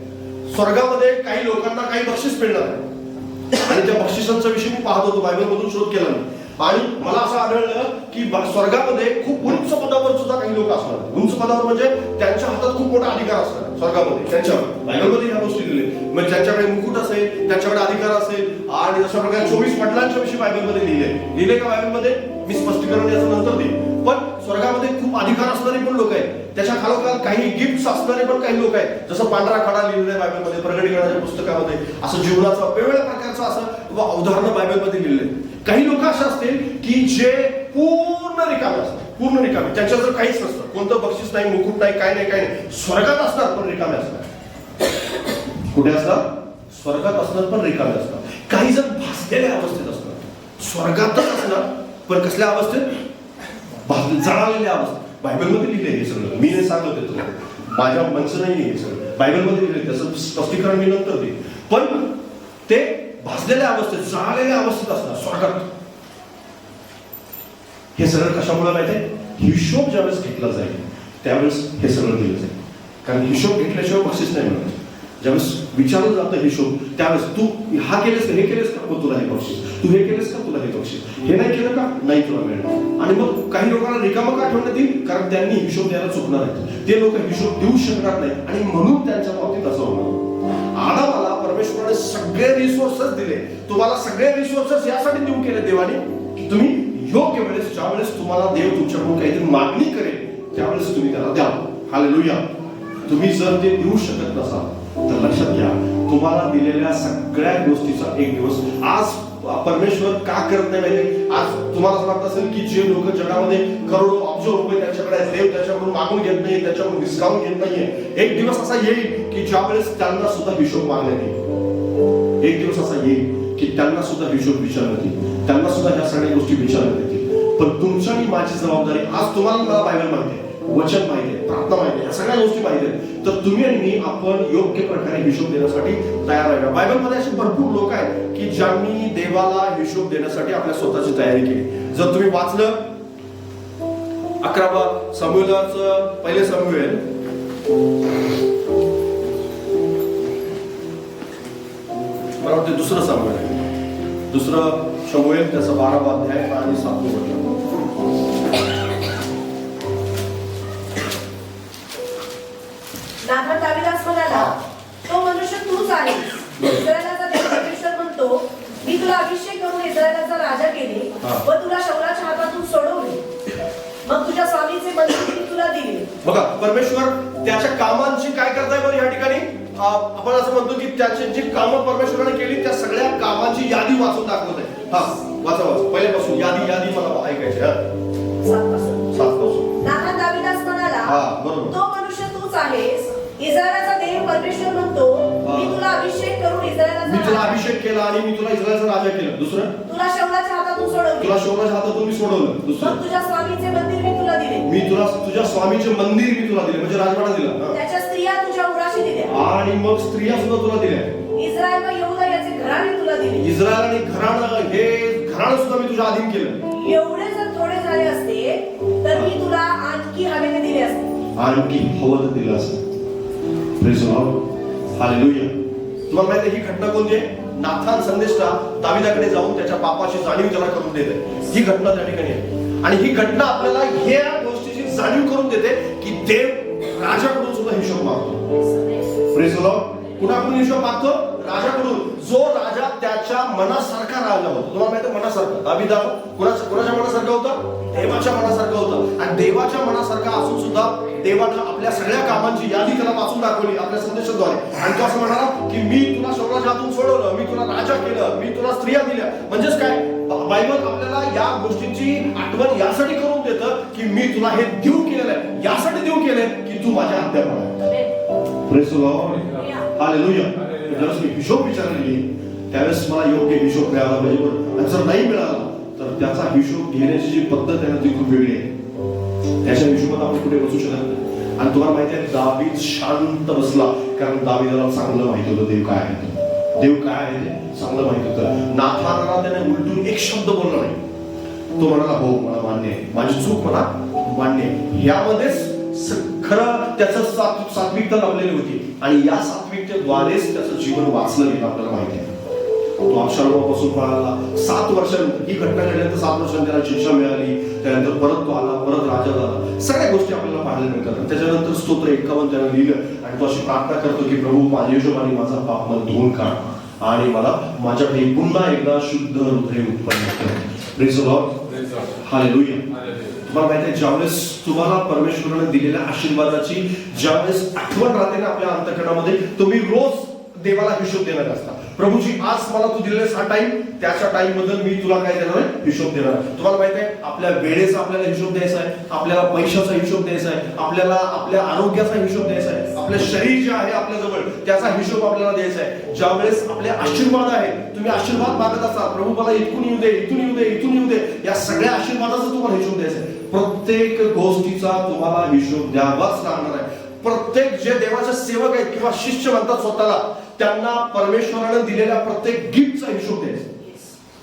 स्वर्गामध्ये काही लोकांना काही बक्षीस मिळणार आहे आणि त्या बक्षिसांच्या विषयी मी पाहत होतो, बायबलमधून शोध केला मी. आणि मला असं आढळलं की स्वर्गामध्ये खूप उंच पदावर सुद्धा काही लोक असणार. उंच पदावर म्हणजे त्यांच्या हातात खूप मोठा अधिकार असणार स्वर्गामध्ये. त्यांच्यावर बायबलमध्ये ह्या गोष्टी दिल्या. म्हणजे ज्यांच्याकडे मुकुट असेल, त्यांच्याकडे अधिकार असेल. आणि जशा प्रकारे 24 वडिलांच्या विषयी बायबलमध्ये लिहिले का बायबलमध्ये? मी स्पष्टीकरण याचं नंतर देईन. पण स्वर्गामध्ये खूप अधिकार असणारे पण लोक आहेत. त्याच्या खालोखाल काही गिफ्ट असणारे पण काही लोक आहेत. जसं पांढरा खडा लिहिलेला आहे बायबलमध्ये, प्रकटीकरणाच्या पुस्तकामध्ये, असं जीवनाचं वेगवेगळ्या प्रकारचं असं उदाहरणं बायबलमध्ये लिहिलेले. काही लोक असे असतील की जे पूर्ण रिकामे असतात, पूर्ण रिकामे, त्यांच्या जर काहीच नसतं, कोणतं बक्षीस नाही, मुकुट नाही, काय नाही, काय नाही, स्वर्गात असतात पण रिकामे असतात. कुठे असतात? स्वर्गात असतात पण रिकामे असतात. काही जण भासलेल्या अवस्थेत असतात, स्वर्गातच असणार पण कसल्या अवस्थेत? जळालेल्या अवस्थेत. बायबलमध्ये लिहिले हे सगळं, मी नाही सांगत आहे तुम्हाला, माझ्या मनचं नाही हे सगळं, बायबलमध्ये लिहिले. त्याचं स्पष्टीकरण मी नंतर देईन. पण ते भाजलेल्या अवस्थेत, जळालेल्या अवस्थेत असतात स्वर्गात. हे सगळं कशामुळे माहितीये? हिशोब ज्यावेळेस घेतला जाईल त्यावेळेस हे सगळं दिलं जाईल. कारण हिशोब घेतल्याशिवाय बक्षीस नाही मिळत. ज्यावेळेस विचारलं जातं हिशोब, त्यावेळेस तू हा केलेस का, हे केलेस का, मग तुला हे बक्षीस, तू हे केलेस का, तुला हे बक्षीस, हे नाही केलं का, नाही तुला मिळणार. आणि मग काही लोकांना रिकामं का ठेवण्यात येईल? कारण त्यांनी हिशोब द्यायला चुकणार आहेत. ते लोक हिशोब देऊ शकणार नाही आणि म्हणून त्यांच्या बाबतीत असं होणार. आदामाला परमेश्वराने सगळे रिसोर्सेस दिले. तुम्हाला सगळे रिसोर्सेस यासाठी देऊ केले देवाने की तुम्ही योग्य वेळेस, ज्या वेळेस तुम्हाला देव तुमच्याकडून काहीतरी मागणी करेल त्यावेळेस तुम्ही त्याला द्या. हालेलुया. तुम्ही जर ते देऊ शकत नसाल तर लक्षात घ्या, तुम्हाला दिलेल्या सगळ्या गोष्टीचा एक दिवस आज परमेश्वर का करत नाही माहिती? आज तुम्हाला असं वाटत असेल की जे लोक जगामध्ये करोडो अब्ज रुपये त्यांच्याकडे आहेत, देव त्याच्याकडून मागून घेत नाही, त्याच्याकडून डिस्काउंट घेत नाहीये. एक दिवस असा येईल की ज्या वेळेस त्यांना सुद्धा हिशोब मागण्यात येईल. एक दिवस असा येईल की त्यांना सुद्धा हिशोब विचारण्यात येईल, त्यांना सुद्धा ह्या सगळ्या गोष्टी विचारण्यात येतील. पण तुमची आणि माझी जबाबदारी, आज तुम्हाला मला बायबल माहिती आहे, वचन माहिती आहे, प्रार्थना माहिती आहे, या सगळ्या गोष्टी माहिती आहेत, तर तुम्ही आणि मी आपण योग्य प्रकारे हिशोब देण्यासाठी तयार आहे. बायबलमध्ये असे भरपूर लोक आहेत की ज्यांनी देवाला हिशोब देण्यासाठी आपल्या स्वतःची तयारी केली. जर तुम्ही वाचलं 11 शमूएलचं पहिले शमूएल, मला वाटतं दुसरं शमूएल त्याचा 12वा अध्याय आणि 7वं वचन. नाथान दाविदास म्हणाला, तो मनुष्य तूच आहेस. इस्रायलाचा देव परमेश्वर म्हणतो, मी तुला अभिषेक करून इस्रायलाचा राजा केले व तुला शौलाच्या हातातून सोडवले. मग तुझ्या स्वामीचे मंदिर मी तुला दिले. बघा, परमेश्वर त्याच्या कामांची काय करताय बरं या ठिकाणी? आपण असं म्हणतो की त्याची जी कामं परमेश्वराने केली त्या सगळ्या कामांची यादी वाचून दाखवत आहे. वाचा पहिल्यापासून यादी मला ऐकायची. 7 पासून. नाथान दाविदास म्हणाला, बरोबर. तो मनुष्य तूच आहेस. इस्रायलाचा देव परमेश्वर म्हणतो, मी तुला अभिषेक करून मी इस्रायलाचा तुला अभिषेक केला आणि मी तुला इस्रायलचा राजा केलं. दुसरं, तुला शौलाच्या हातातून सोडवले. तुला शौलाच्या हातातून मी सोडवलं. दुसरं, मग तुझ्या स्वामीचे मंदिर मी तुला दिले. मी तुला तुझ्या स्वामीचे मंदिर मी तुला दिले, म्हणजे राजवाडा दिला. त्याच्या स्त्रिया तुझ्या उराशी दिल्या आणि मग स्त्रिया सुद्धा तुला दिल्या. इस्रायल व यहूदा याचे घराणे तुला दिले. इस्रायल आणि घराणं सुद्धा मी तुझ्या अधीन केलं. एवढे जर थोडे झाले असते तर मी तुला आणखी हवेने दिले असते. आणखी हवं दिलं असतं. Praise the Lord. हालेलुया. तुम्हाला माहिती आहे ही घटना कोणती आहे? नाथान संदेशा दाविदाकडे जाऊन त्याच्या पापाची जाणीव त्याला करून देते. ही घटना त्या ठिकाणी आहे आणि ही घटना आपल्याला ह्या गोष्टीची जाणीव करून देते की देव राजाकडून सुद्धा हिशोब मागतो. Praise the Lord. कुणाकडून हिशोब मागतो? राजाकडून. जो राजा त्याच्या मनासारखा राजा होतो. तुम्हाला माहिती आहे मनासारखा दाविदा कुणाच्या मनासारखा होता? देवाच्या मनासारखा होता. आणि देवाच्या मनासारखा असून सुद्धा देवानं आपल्या सगळ्या कामांची यादी त्याला वाचून दाखवली आपल्या संदेशाद्वारे. आणि तो असं म्हणाला की मी तुला शौलाच्या हातून सोडवलं, मी तुला राजा केलं, मी तुला स्त्रिया दिल्या. म्हणजेच काय? बायबल आपल्याला या गोष्टीची आठवण यासाठी करून देतं की मी तुला हे देऊ केलेलं आहे, यासाठी देऊ केलंय की तू माझ्या अध्यापन आहे. Praise the Lord. हालेलुया. ज्यावेळेस मी हिशोब विचारली त्यावेळेस मला योग्य हिशोब मिळाला पाहिजे. आणि जर नाही मिळाला तर त्याचा हिशोब घेण्याची जी पद्धत आहे ना ती खूप वेगळी आहे. त्याच्या हिशोबात आपण कुठे बसू शकत नाही. आणि तुम्हाला माहिती आहे दावीद शांत बसला कारण दावीदाला चांगलं माहिती होतं देव काय आहे, देव काय आहे ते चांगलं माहिती होतं. नाथानाला त्याने उलटून एक शब्द बोलला नाही. तो म्हणाला हो मला मान्य आहे, माझी चूक मला मान्य आहे. यामध्येच खरं त्याचं सात्विकता लाभलेली होती आणि या सात्विकतेद्वारेच त्याचं जीवन वाचलं गेलं आपल्याला माहिती आहे. तो अक्षरपासून पळाला 7 वर्षांनंतर ही घटना घडल्यानंतर 7 वर्षांनी त्याला शिक्षा मिळाली. त्यानंतर परत तो आला, परत राजा झाला. सगळ्या गोष्टी आपल्याला पाहायला मिळतात. त्याच्यानंतर स्तोत्र 51 त्याने लिहिलं आणि तो अशी प्रार्थना करतो की प्रभू माझ्या हिशोबाने माझा पाप मला धुवून काढ आणि मला माझ्याकडे पुन्हा एकदा शुद्ध हृदय उत्पन्न कर. Praise the Lord. हालेलुया. तुम्हाला माहिती आहे ज्यावेळेस तुम्हाला परमेश्वराने दिलेल्या आशीर्वादाची ज्यावेळेस आठवण राहते ना आपल्या अंतःकरणामध्ये, तुम्ही रोज देवाला हिशोब देणार असता. प्रभूजी आज मला तू दिलेला हा टाइम, त्याच्या टाइम बद्दल मी तुला काय देणार आहे? हिशोब देणार. तुम्हाला माहिती आहे आपल्या वेळेचा आपल्याला हिशोब द्यायचा आहे, आपल्याला पैशाचा हिशोब द्यायचा आहे, आपल्याला आपल्या आरोग्याचा हिशोब द्यायचा आहे, आपलं शरीर जे आहे आपल्या जवळ त्याचा हिशोब आपल्याला द्यायचा आहे. ज्यावेळेस आपले आशीर्वाद आहे, तुम्ही आशीर्वाद मागत असाल, प्रभू मला इथून येऊ दे, इथून येऊ दे, इथून येऊ दे, या सगळ्या आशीर्वादाचा तुम्हाला हिशोब द्यायचा आहे. प्रत्येक गोष्टीचा तुम्हाला हिशोब द्यावाच लागणार आहे. प्रत्येक जे देवाचे सेवक आहेत किंवा शिष्य म्हणतात स्वतःला, त्यांना परमेश्वराने दिलेल्या प्रत्येक गिफ्टचा हिशोब द्यायचा.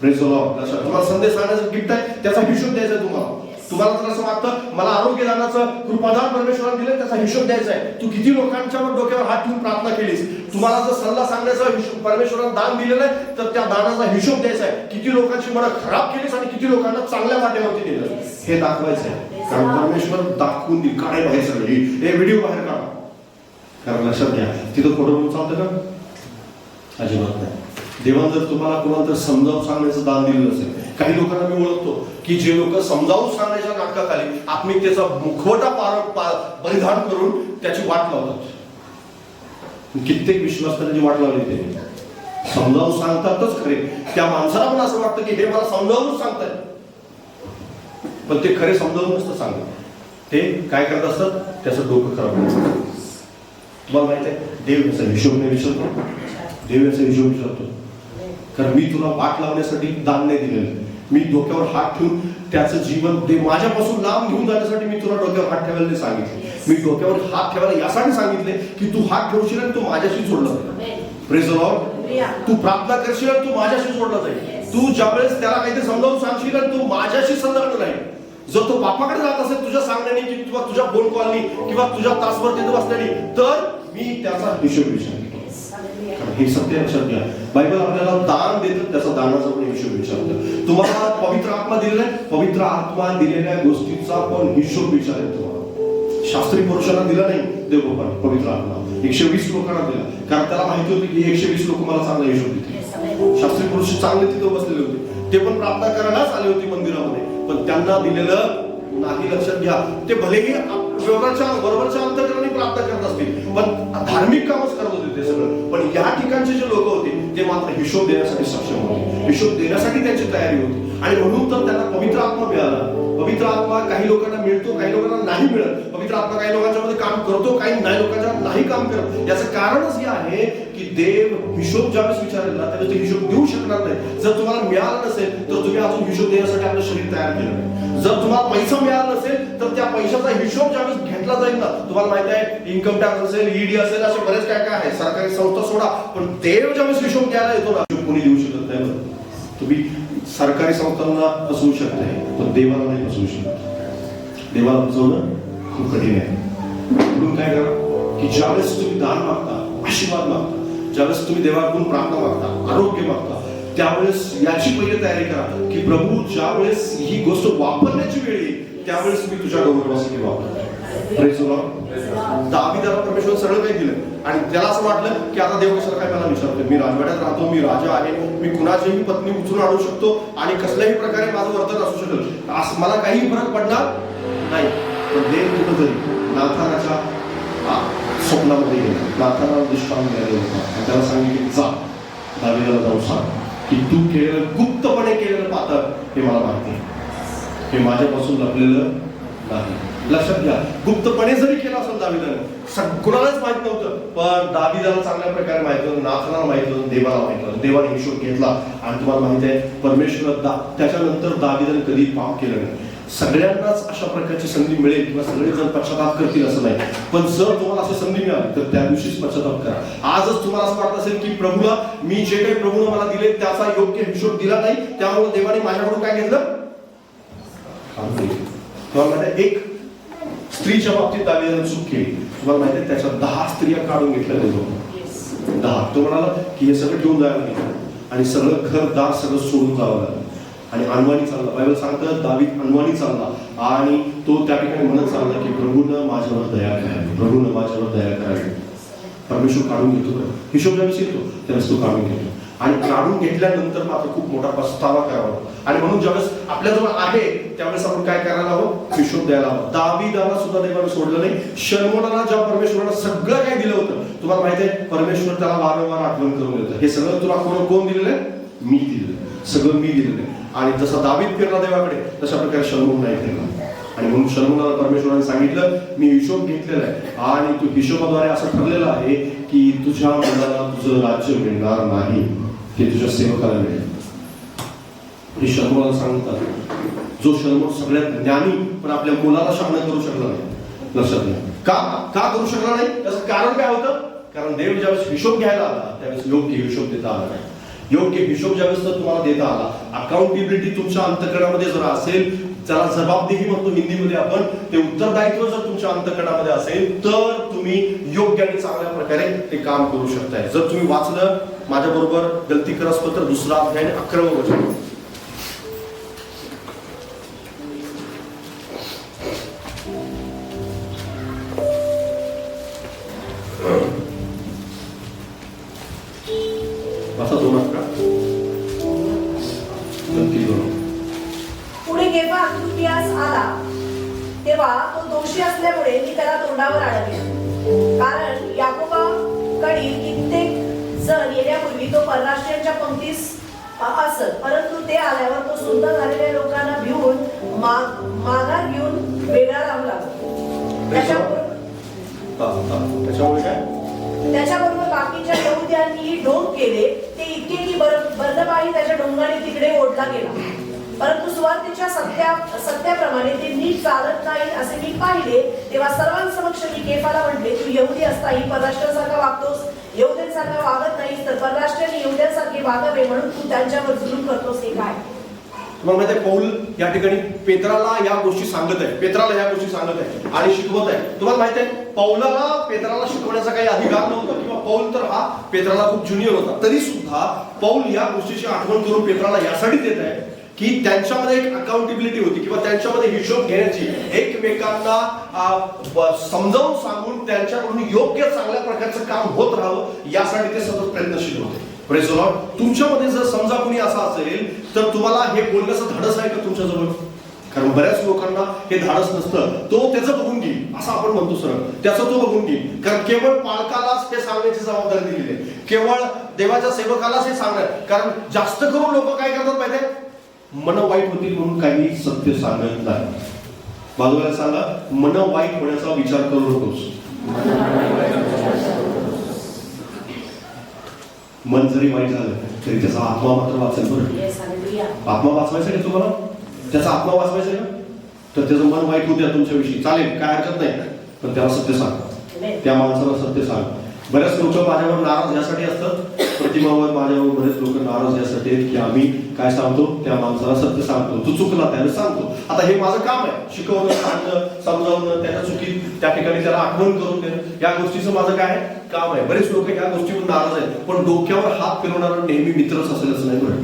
Praise the Lord. तुम्हाला संदेश सांगण्याचं गिफ्ट आहे त्याचा हिशोब द्यायचा तुम्हाला. तुम्हाला जर असं वाटतं मला आरोग्य दानाचं कृपादान परमेश्वराने दिलं त्याचा हिशोब द्यायचा आहे. तू किती लोकांच्या डोक्यावर हात ठेवून प्रार्थना केलीस. तुम्हाला जर सल्ला सांगण्याचा हिशोब परमेश्वराने दान दिलेलं आहे तर त्या दानाचा हिशोब द्यायचा आहे. किती लोकांची मनं खराब केलीस आणि किती लोकांना चांगल्या वाटेवरती नेलं हे दाखवायचं आहे. कारण परमेश्वर दाखवून दे काय बाहेर सगळी हे व्हिडिओ बाहेर काढा. कारण लक्षात घ्या तिथं खोटं बोलून चालतं का? अजिबात नाही. देवान जर तुम्हाला कोणाला तर समजावून सांगण्याचं दान दिलेलं असेल, काही लोकांना मी ओळखतो की जे लोक समजावून सांगण्याच्या नाटकाखाली आत्मिकतेचा मुखवटा परिधान करून त्याची वाट लावतात. कित्येक विश्वास त्यांची वाट लावली ते समजावून सांगतातच खरे. त्या माणसाला पण असं वाटतं की हे मला समजावून सांगताय, पण ते खरे समजावून नसतं सांगत. ते काय करत असतात, त्याचं डोकं खराब करतात. तुम्हाला माहिती आहे, देव याचा हिशोब नाही विचारतो. देव याचा हिशोब विचारतो. कारण मी तुला वाट लावण्यासाठी दान नाही दिलेलं. मी डोक्यावर हात ठेवून त्याचं जीवन ते माझ्यापासून लांब घेऊन जाण्यासाठी मी तुला डोक्यावर हात ठेवायला नाही सांगितले. मी डोक्यावर हात ठेवायला यासाठी सांगितले की तू हात ठेवशील आणि तू माझ्याशी जोडला जाईल. Praise the Lord. तू प्रार्थना करशील आणि तू माझ्याशी जोडला जाईल. तू ज्यावेळेस त्याला काहीतरी समजावून सांगशील आणि तू माझ्याशी संलग्न राहील. जर तो बापाकडे जात असेल तुझ्या सांगण्याने किंवा तुझ्या फोन कॉलनी किंवा तुझ्या तासभर तिथे बसल्याने, तर मी त्याचा हिशोब विचारतो. हे सत्य लक्षात घ्या. बायबल आपल्याला दान देतं, त्याचा दानाचा पण हिशोब विचारतो. तुम्हाला पवित्र आत्मा दिलेला आहे, पवित्र आत्मा दिलेल्या गोष्टीचा पण हिशोब विचारेल तुम्हाला. शास्त्री पुरुषांना दिला नाही देव बापाने पवित्र आत्मा, 120 लोकांना दिला. कारण त्याला माहिती होती की 120 लोक मला चांगला हिशोब देतील. शास्त्री पुरुष चांगले तिथे बसलेले होते. ते पण प्रार्थना करायलाच आले होते मंदिरामध्ये, पण त्यांना दिलेलं नाही. लक्षात घ्या, ते भलेही बरोबरच्या अंतकरणाने प्रार्थना करत असतील, पण धार्मिक कामच करत होते ते सगळं. पण या ठिकाणचे जे लोक होते ते मात्र हिशोब देण्यासाठी सक्षम होते. हिशोब देण्यासाठी त्यांची तयारी होती. आणि म्हणून तर त्यांना पवित्र आत्मा मिळाला. पवित्र आत्मा काही लोकांना मिळतो, काही लोकांना नाही मिळत. पवित्र आत्मा काही लोकांच्या मध्ये काम करतो, काही नाही लोकांच्या नाही काम करत. याचं कारणच हे आहे की देव हिशोब ज्यावेळेस विचारेल ना त्यावेळेस ते हिशोब देऊ शकणार नाही. जर तुम्हाला मिळालं नसेल तर तुम्ही अजून हिशोब देण्यासाठी आपलं शरीर तयार केलं नाही. जर तुम्हाला पैसा मिळाला नसेल तर त्या पैशाचा हिशोब ज्यावेळेस घेतला जाईल ना, तुम्हाला माहिती आहे इन्कम टॅक्स असेल, ईडी असेल, असे बरेच काय काय आहे, सरकारी संस्था सोडा, पण देव ज्यावेळेस हिशोब घ्यायला येतो ना, कोणी देऊ शकत नाही. तुम्ही सरकारी संस्थांना फसवू शकता, पण देवाला नाही फसवू शकत. देवाला फसवणं खूप कठीण आहे. म्हणून काय करा की ज्यावेळेस तुम्ही दान मागता, आशीर्वाद मागता, ज्यावेळेस तुम्ही देवाकडून प्रार्थना मागता, आरोग्य मागता, त्यावेळेस याची पहिले तयारी करा की प्रभू ज्यावेळेस ही गोष्ट वापरण्याची वेळ येईल त्यावेळेस मी तुझ्या गौरवासाठी वापरतो. Praise the Lord. दाविदाला परमेश्वर सगळं काही दिलं आणि त्याला असं वाटलं की आता देव कशाला काय मला विचारतोय, मी राजवाड्यात राहतो, मी राजा आहे, मी कुणाचीही पत्नी उचलून आणू शकतो आणि कसल्याही प्रकारे माझं वर्तन असू शकेल, असं मला काही फरक पडणार नाही. पण देव कुठंतरी नाथानाच्या स्वप्नामध्ये गेला. नाथानाला दृष्टांत द्यायला होता आणि त्याला सांगितले जा दाविदाला जाऊन सांग की तू केलेलं गुप्तपणे केलेलं पातळ हे मला माहिती आहे, हे माझ्यापासून लपलेलं नाही. लक्षात घ्या, गुप्तपणे जरी केलं असेल दाविदाने, कुणालाच माहित नव्हतं, पण दाविदाला चांगल्या प्रकारे माहित होतं, नाथानाला माहित होतं, देवाला माहित होतं. देवाने हिशोब घेतला आणि तुम्हाला माहिती आहे परमेश्वर त्याच्यानंतर दाविदाने कधी पाप केलं नाही. सगळ्यांनाच अशा प्रकारची संधी मिळेल किंवा सगळेजण पश्चाताप करतील असं नाही, पण जर तुम्हाला अशी संधी मिळाली तर त्या दिवशीच पश्चाताप करा. आजच तुम्हाला असं वाटत असेल की प्रभूला मी जे काही प्रभूने मला दिले त्याचा योग्य हिशोब दिला नाही, त्यामुळे देवाने माझ्याकडून काय घेतलं. तुम्हाला माहिती एक स्त्रीच्या बाबतीत दाविदाने चूक केली. तुम्हाला माहिती आहे त्याच्या 10 स्त्रिया काढून घेतल्या होत्या. 10. तो म्हणाला की हे सगळं घेऊन जायला लागेल आणि सगळं घरदार सगळं सोडून जावं लागलं आणि अनवाणी चालला. बायबल सांगतं दावीद अनवाणी चालला आणि तो त्या ठिकाणी म्हणत चालला की प्रभूनं माझ्यावर दया करावी, प्रभूनं माझ्यावर दया करावी. परमेश्वर काढून घेतो, हिशोब ज्यावेळेस येतो त्यावेळेस तो काढून घेतो आणि काढून घेतल्यानंतर मात्र खूप मोठा पस्तावा करावा. आणि म्हणून ज्यावेळेस आपल्याजवळ आहे त्यावेळेस आपण काय करायला हवं, हिशोब द्यायला हवं. दाविदाला सुद्धा देवाने सोडलं नाही. शल्मोनाला जेव्हा परमेश्वरानं सगळं काही दिलं होतं, तुम्हाला माहिती आहे परमेश्वर त्याला वारंवार आठवण करून देतं, हे सगळं तुला कोण दिलेलं आहे, मी दिलेलं, सगळं मी दिलेलं आहे. आणि तसा दावीद फिरला देवाकडे तशा प्रकारे शल्मोन नाही फिरला. आणि म्हणून शल्मोनाला परमेश्वराने सांगितलं मी हिशोब घेतलेला आहे आणि तू हिशोबाद्वारे असं ठरलेलं आहे की तुझ्या मुलाला तुझं राज्य मिळणार नाही, हे तुझ्या सेवकाला मिळेल. हे शल्मोनाला सांगतात, जो शल्मोन सगळ्यात ज्ञानी पण आपल्या मुलाला शहाणं करू शकला नाही. लक्षात घ्या, का करू शकला नाही, त्याचं कारण काय होतं, कारण देव ज्यावेळेस हिशोब घ्यायला आला त्यावेळेस योग्य हिशोब देता आला नाही. योग्य हिशोब ज्यावेळेस तर तुम्हाला देता आला, अकाउंटेबिलिटी तुमच्या अंतःकरणामध्ये जर असेल, त्याला जबाबदेही म्हणतो हिंदीमध्ये आपण, ते उत्तरदायित्व जर तुमच्या अंतःकरणामध्ये असेल तर तुम्ही योग्य आणि चांगल्या प्रकारे ते काम करू शकताय. जर तुम्ही वाचलं माझ्या बरोबर गलतीकरस पत्र 2 अध्याय 11वं वचन. त्यांनी त्याला तोंडावर आणले. कारण याकोबाकडील कित्येक जण येण्यापूर्वी तो परराष्ट्रीयांच्या पंक्तीस असत, परंतु ते आल्यावर तो सुंदर झालेल्या लोकांना भिवून माघार घेऊन वेगळा राहू लागला. त्याच्याबरोबर बाकीच्या यहुद्यांनी ढोंग केले. ते इतके की बर्नबाही त्याच्या ढोंगाने तिकडे ओढला गेला. परंतु सुवार्तेच्या सत्याप्रमाणे ते नीट चालत नाही असे मी पाहिले. तेव्हा सर्वांसमक्ष मी केफाला म्हटले, तू यहुदी असताही परराष्ट्रासारखा वागतोस, यहुद्यांसारखा वागत नाहीस, तर परराष्ट्रीय यहुद्यांसारखे वागावे म्हणून तू त्यांच्यावर जुलूम करतोस हे काय? मग माहिती आहे, पौल या ठिकाणी पेत्राला या गोष्टी सांगत आहे, पेत्राला या गोष्टी सांगत आहे आणि शिकवत आहे. तुम्हाला माहिती आहे, पौलाला पेत्राला शिकवण्याचा काही अधिकार नव्हता किंवा पौल तर हा पेत्राला खूप ज्युनियर होता. तरी सुद्धा पौल या गोष्टीची आठवण करून पेत्राला यासाठी देत आहे की त्यांच्यामध्ये एक अकाउंटेबिलिटी होती किंवा त्यांच्यामध्ये हिशोब घेण्याची, एकमेकांना समजावून सांगून त्यांच्याकडून योग्य चांगल्या प्रकारचं काम होत राहावं यासाठी ते सतत प्रयत्नशील होते. Praise the Lord. तुमच्यामध्ये जर समजा कोणी असा असेल तर तुम्हाला हे बोलण्याचं धाडस आहे का तुमच्याजवळ? कारण बऱ्याच लोकांना हे धाडस नसतं. तो त्याचं बघून घेईल असं आपण म्हणतो सरळ, त्याचं तो बघून घेईल. कारण केवळ पालकालाच हे सांगण्याची जबाबदारी दिलेली आहे, केवळ देवाच्या सेवकालाच हे सांगणार. कारण जास्त करून लोक काय करतात माहिती आहे, मन वाईट होतील म्हणून काही सत्य सांगत नाही. बाजूला सांगा, मन वाईट होण्याचा विचार करू नकोस. मन जरी वाईट झालं तरी त्याचा आत्मा मात्र वाचेल. बरं, आत्मा वाचवायचा का तुम्हाला? त्याचा आत्मा वाचवायचा का? तर त्याचं मन वाईट होऊ द्या तुमच्याविषयी, चालेल, काय हरकत नाही, पण त्याला सत्य सांगा, त्या माणसाला सत्य सांगा. बऱ्याच लोक माझ्यावर नाराज यासाठी असतात, प्रतिमावर माझ्यावर बरेच लोक नाराज यासाठी आहेत की आम्ही काय सांगतो, त्या माणसाला सत्य सांगतो, तू चुकला त्याला सांगतो. आता हे माझं काम आहे, शिकवणं, सांगणं, समजावणं, त्याच्या चुकी त्या ठिकाणी त्याला आठवण करून देणं, या गोष्टीचं माझं काय काम आहे. बरेच लोक या गोष्टीवर नाराज आहेत, पण डोक्यावर हात फिरवणारा नेहमी मित्रच असेल असं नाही. बरं,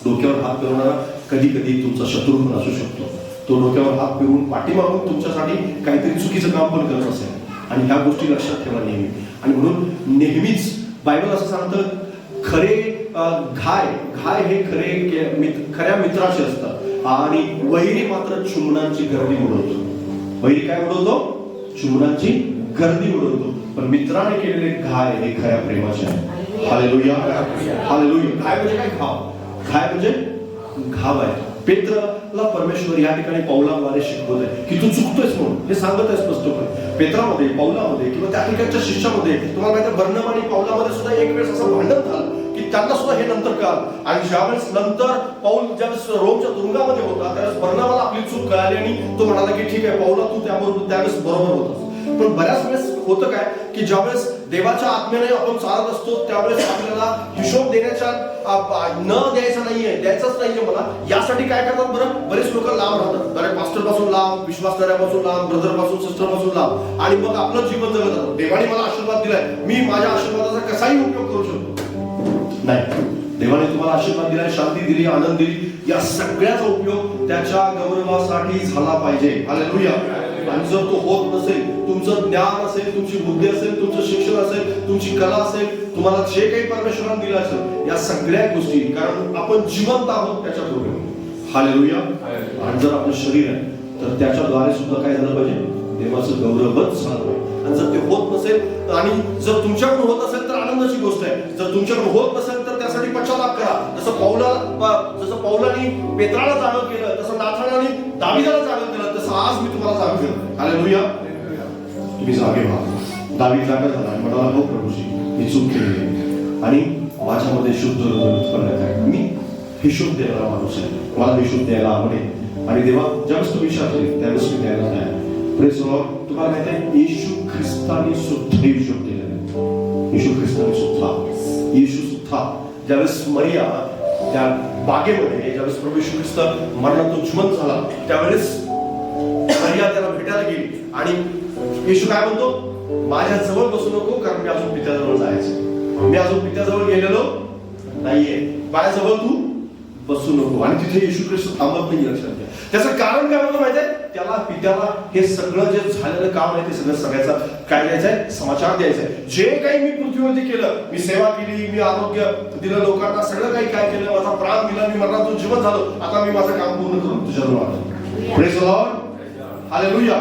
डोक्यावर हात फिरवणारा कधी कधी तुमचा शत्रू पण असू शकतो. तो डोक्यावर हात फिरवून पाठीमागून तुमच्यासाठी काहीतरी चुकीचं काम पण करत असेल, आणि ह्या गोष्टी लक्षात ठेवा नेहमी. आणि म्हणून नेहमीच बायबल असं सांगतं, खरे घाय हे खऱ्या मित्राचे असतात आणि वैरी मात्र चुंबनांची गर्दी उडवतो. वैरी काय उडवतो? चुंबनांची गर्दी उडवतो, पण मित्राने केलेले घाय हे खऱ्या प्रेमाचे आहे. Hallelujah, hallelujah. घाय म्हणजे काय? घाव. घाय म्हणजे घाव आहे. पेत्राला परमेश्वर या ठिकाणी पौलाद्वारे शिकवत आहे की तू चुकतोयस म्हणून, हे सांगत आहे स्पष्टपणे. पेत्रामध्ये, पौलामध्ये किंवा त्या ठिकाणच्या शिष्यामध्ये, तुम्हाला माहिती आहे बर्नबा आणि पौलामध्ये सुद्धा एक वेळेस असं भांडण झालं की त्यांना सुद्धा हे नंतर कळालं. आणि ज्यावेळेस नंतर पौल ज्यावेळेस रोमच्या तुरुंगामध्ये होता त्यावेळेस बर्नबाला आपली चूक कळाली आणि तो म्हणाला की ठीक आहे पौला, तू त्यावेळेस बरोबर होतास. पण बऱ्याच वेळेस होतं काय की ज्यावेळेस देवाच्या आत्म्याने आपण चालत असतो त्यावेळेस आपल्याला हिशोब देण्याच्या न द्यायचा नाहीये, द्यायचाच नाहीये मला, यासाठी काय करतात बरं, बरेच लोक लांब राहतात. बऱ्याच पास्टर पासून लांब, विश्वासणाऱ्यापासून लांब, ब्रदर पासून, सिस्टर पासून लांब, आणि मग आपलं जीवन जगत जातात. देवाने मला आशीर्वाद दिलाय, मी माझ्या आशीर्वादाचा कसाही उपयोग करू शकतो. नाही, देवाने तुम्हाला आशीर्वाद दिलाय, शांती दिली, आनंद दिली, या सगळ्याचा उपयोग त्याच्या गौरवासाठी झाला पाहिजे. हालेलुया. आणि जर तो होत नसेल, तुमचं ज्ञान असेल, तुमची बुद्धी असेल, तुमचं शिक्षण असेल, तुमची कला असेल, तुम्हाला जे काही परमेश्वराने दिलं असेल, या सगळ्या गोष्टी, कारण आपण जिवंत आहोत त्याच्याद्वारे. हालेलुया. आणि जर आपलं शरीर आहे तर त्याच्याद्वारे सुद्धा काय झालं पाहिजे, देवाचं गौरवच झालं पाहिजे. आणि जर ते होत नसेल, आणि जर तुमच्याकडून होत असेल तर आनंदाची गोष्ट आहे, जर तुमच्याकडून होत नसेल तर त्यासाठी पश्चाताप करा. जसं पौलानी पेत्राला जागं केलं, तसं नाथानाने दाविदाला जागं केलं, तसं आज मी तुम्हाला जागं केलं. हालेलुया. तुम्ही जागे व्हा. दावीद जागा झाला आणि म्हणाला, हो प्रभूजी, मी चूक केली आणि माझ्यामध्ये शुद्ध हृदय उत्पन्न करा. मी हिशोब देणारा माणूस आहे, मला हिशोब द्यायला आवडेल. आणि देवा ज्यावेळेस तुम्ही विचार केली त्यावेळेस मी द्यायला नाही. Praise the Lord. तुम्हाला माहिती आहे येशू ख्रिस्ताने सुद्धा हिशोब दिलेला आहे. येशू ख्रिस्ताने सुद्धा, येशू सुद्धा ज्यावेळेस मरिया त्या बागेमध्ये, ज्यावेळेस प्रभू येशू ख्रिस्त मरणातून जिवंत झाला त्यावेळेस मरिया त्याला भेटायला गेली आणि येशू काय म्हणतो, माझ्या जवळ बसू नको, कारण मी अजून पित्याजवळ जायचं, मी अजून पित्याजवळ गेलेलो नाहीये, माझ्याजवळ तू बसू नको. आणि तिथे येशू ख्रिस्त थांबत नाही. लक्षात घ्या. त्याचं कारण काय होतं माहितीये, त्याला पित्याला हे सगळं जे झालेलं काम आहे ते सगळं सगळ्याचा काय द्यायचंय, समाचार द्यायचंय. जे काही मी पृथ्वीवरती केलं, मी सेवा केली, मी आरोग्य दिलं लोकांना, सगळं काही काय केलं, माझा प्राण दिला, मी मरणातून जिवंत झालो, आता मी माझं काम पूर्ण करून तुझ्याजवळ आलो. Praise the Lord. हालेलुया.